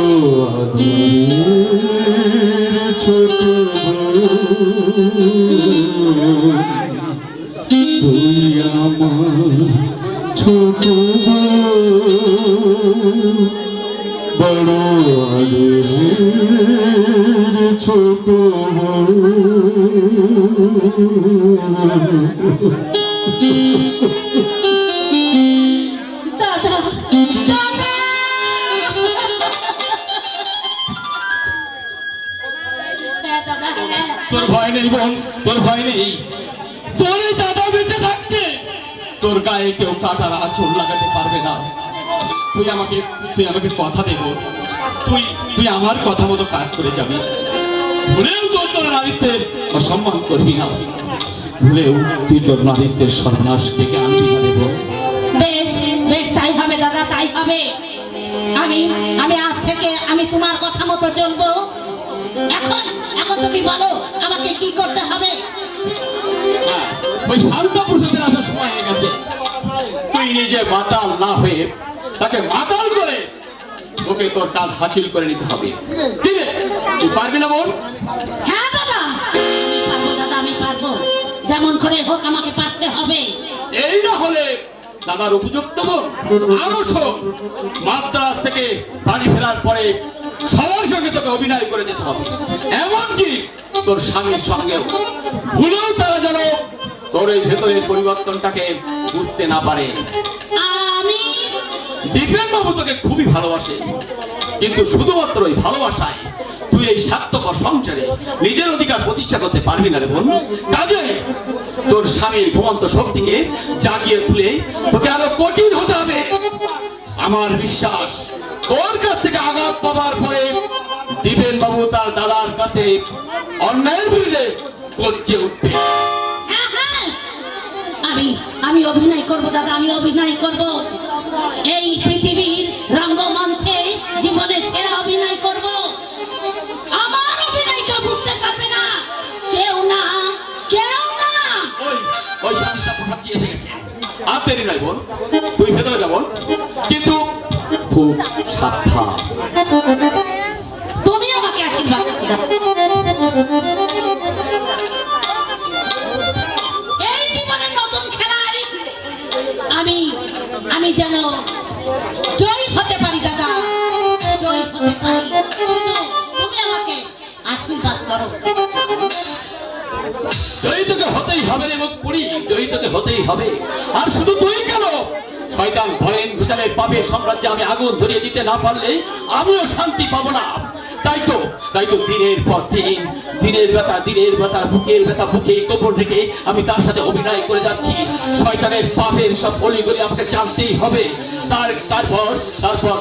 আদরের ছোট তুই আমার ছোট বড় আদরের ছোট দাদা দাদা তোর ভয় নেই বোন, তোর ভয় নেই। তোর এই দাদা বেঁচে থাকতে তোর গায়ে কেউ কাটার আঁচড় লাগাতে পারবে না। তুই আমাকে কথা দে বোন, তুই আমার কথা মতো কাজ করে যাবি। ভুলেও তোর নারীত্বের অসম্মান করবি না, ভুলেও তুই তোর নারীত্বের সর্বনাশ ডেকে আনবি না রে বোন। বেশ বেশ তাই হবে দাদা, তাই হবে। আমি আমি আজ থেকে আমি তোমার কথা মতো চলবো। এখন এখন তুমি বলো আমাকে কি করতে হবে? হ্যাঁ, ওই শান্তা পুরুষদের আসার সময় হয়ে গেছে। তুই নিজে মাতাল না হয়ে তাকে মাতাল করে ওকে তোর কাজ হাসিল করে নিতে হবে। দিবে তুই পারবি না বোন? হ্যাঁ দাদা আমি পারবো, দাদা আমি পারবো, যেমন করে হোক আমাকে পারতে হবে। এই না হলে দাদার উপযুক্ত বোন আরো শোন, মাদ্রাস থেকে বাড়ি ফেরার পরে সবার সঙ্গে তোকে অভিনয় করে যেতে হবে, এমনকি তোর স্বামীর সঙ্গেও। ভুলেও তারা যেন তোর এই ভেতরের পরিবর্তনটাকে বুঝতে না পারে। আমি দীপেন বাবু তোকে খুবই ভালোবাসে, কিন্তু শুধুমাত্র ওই ভালোবাসায় তুই এই স্বার্থপর সংসারে নিজের অধিকার প্রতিষ্ঠা করতে পারবি না রে বোন। কাজে তোর স্বামীর ঘুমন্ত শক্তিকে জাগিয়ে তুলে তোকে আরো কঠিন হতে হবে। আমার বিশ্বাস তোর কাছ থেকে আঘাত পাওয়ার পরে দীপেন বাবু তার দাদার কাছে অন্যায়ের বিরুদ্ধে গর্জে উঠবে। হ্যাঁ, হ্যাঁ। আমি অভিনয় করব দাদা, আমি অভিনয় করব। এই পৃথিবীর রঙ্গমঞ্চে জীবনের সেরা অভিনয় করব। আমার অভিনয় কেউ বুঝতে পারবে না, কেউ না, কেউ না। ওই শান্তা পোশাক কি এসে গেছে, আর দেরি নয় বোন, তুই ভেতরে যাবো, কিন্তু খুব সাবধান। তুমি আমাকে আশীর্বাদ দাও। এই জীবনের নতুন খেলায় আমি যেন জয়ী হতে পারি দাদা, জয়ী হতে পারি। শুধু তুমি আমাকে আশীর্বাদ করো। জয়ী তোকে হতেই হবে রে মুখ পুরি, জয়ী তোকে হতেই হবে। আর শুধু তুই কেন, শয়তান ভয়েন ঘোষালের পাপের সাম্রাজ্যে আমি আগুন ধরিয়ে দিতে না পারলে আমিও শান্তি পাবো না। তাই তো দিনের পর দিন, দিনের ব্যথা বুকের ব্যথা বুকে কোমর রেখে আমি তার সাথে অভিনয় করে যাচ্ছি। শয়তানের পাপের সব অলিগলি আমাকে জানতেই হবে। তারপর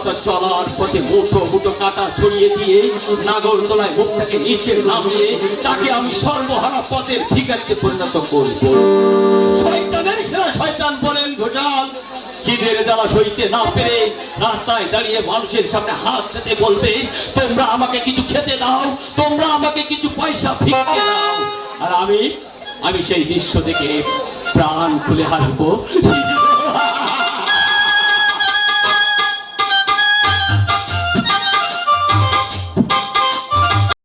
তো চলার পথে মুঠো কাটা ছড়িয়ে দিয়ে নাগরদোলায় মুখটাকে নিচে নামিয়ে তাকে আমি সর্বহারা পথের ভিখারিতে পরিণত করব। শয়তানের সেরা শয়তান বলেন ঘোষাল খিদের জ্বালা সইতে না পেরে রাস্তায় দাঁড়িয়ে মানুষের সামনে হাত পেতে বলবে, তোমরা আমাকে কিছু খেতে দাও, তোমরা আমাকে কিছু পয়সা ভিক্ষে দাও। আর আমি সেই দৃশ্য দেখে প্রাণ খুলে হাসবো।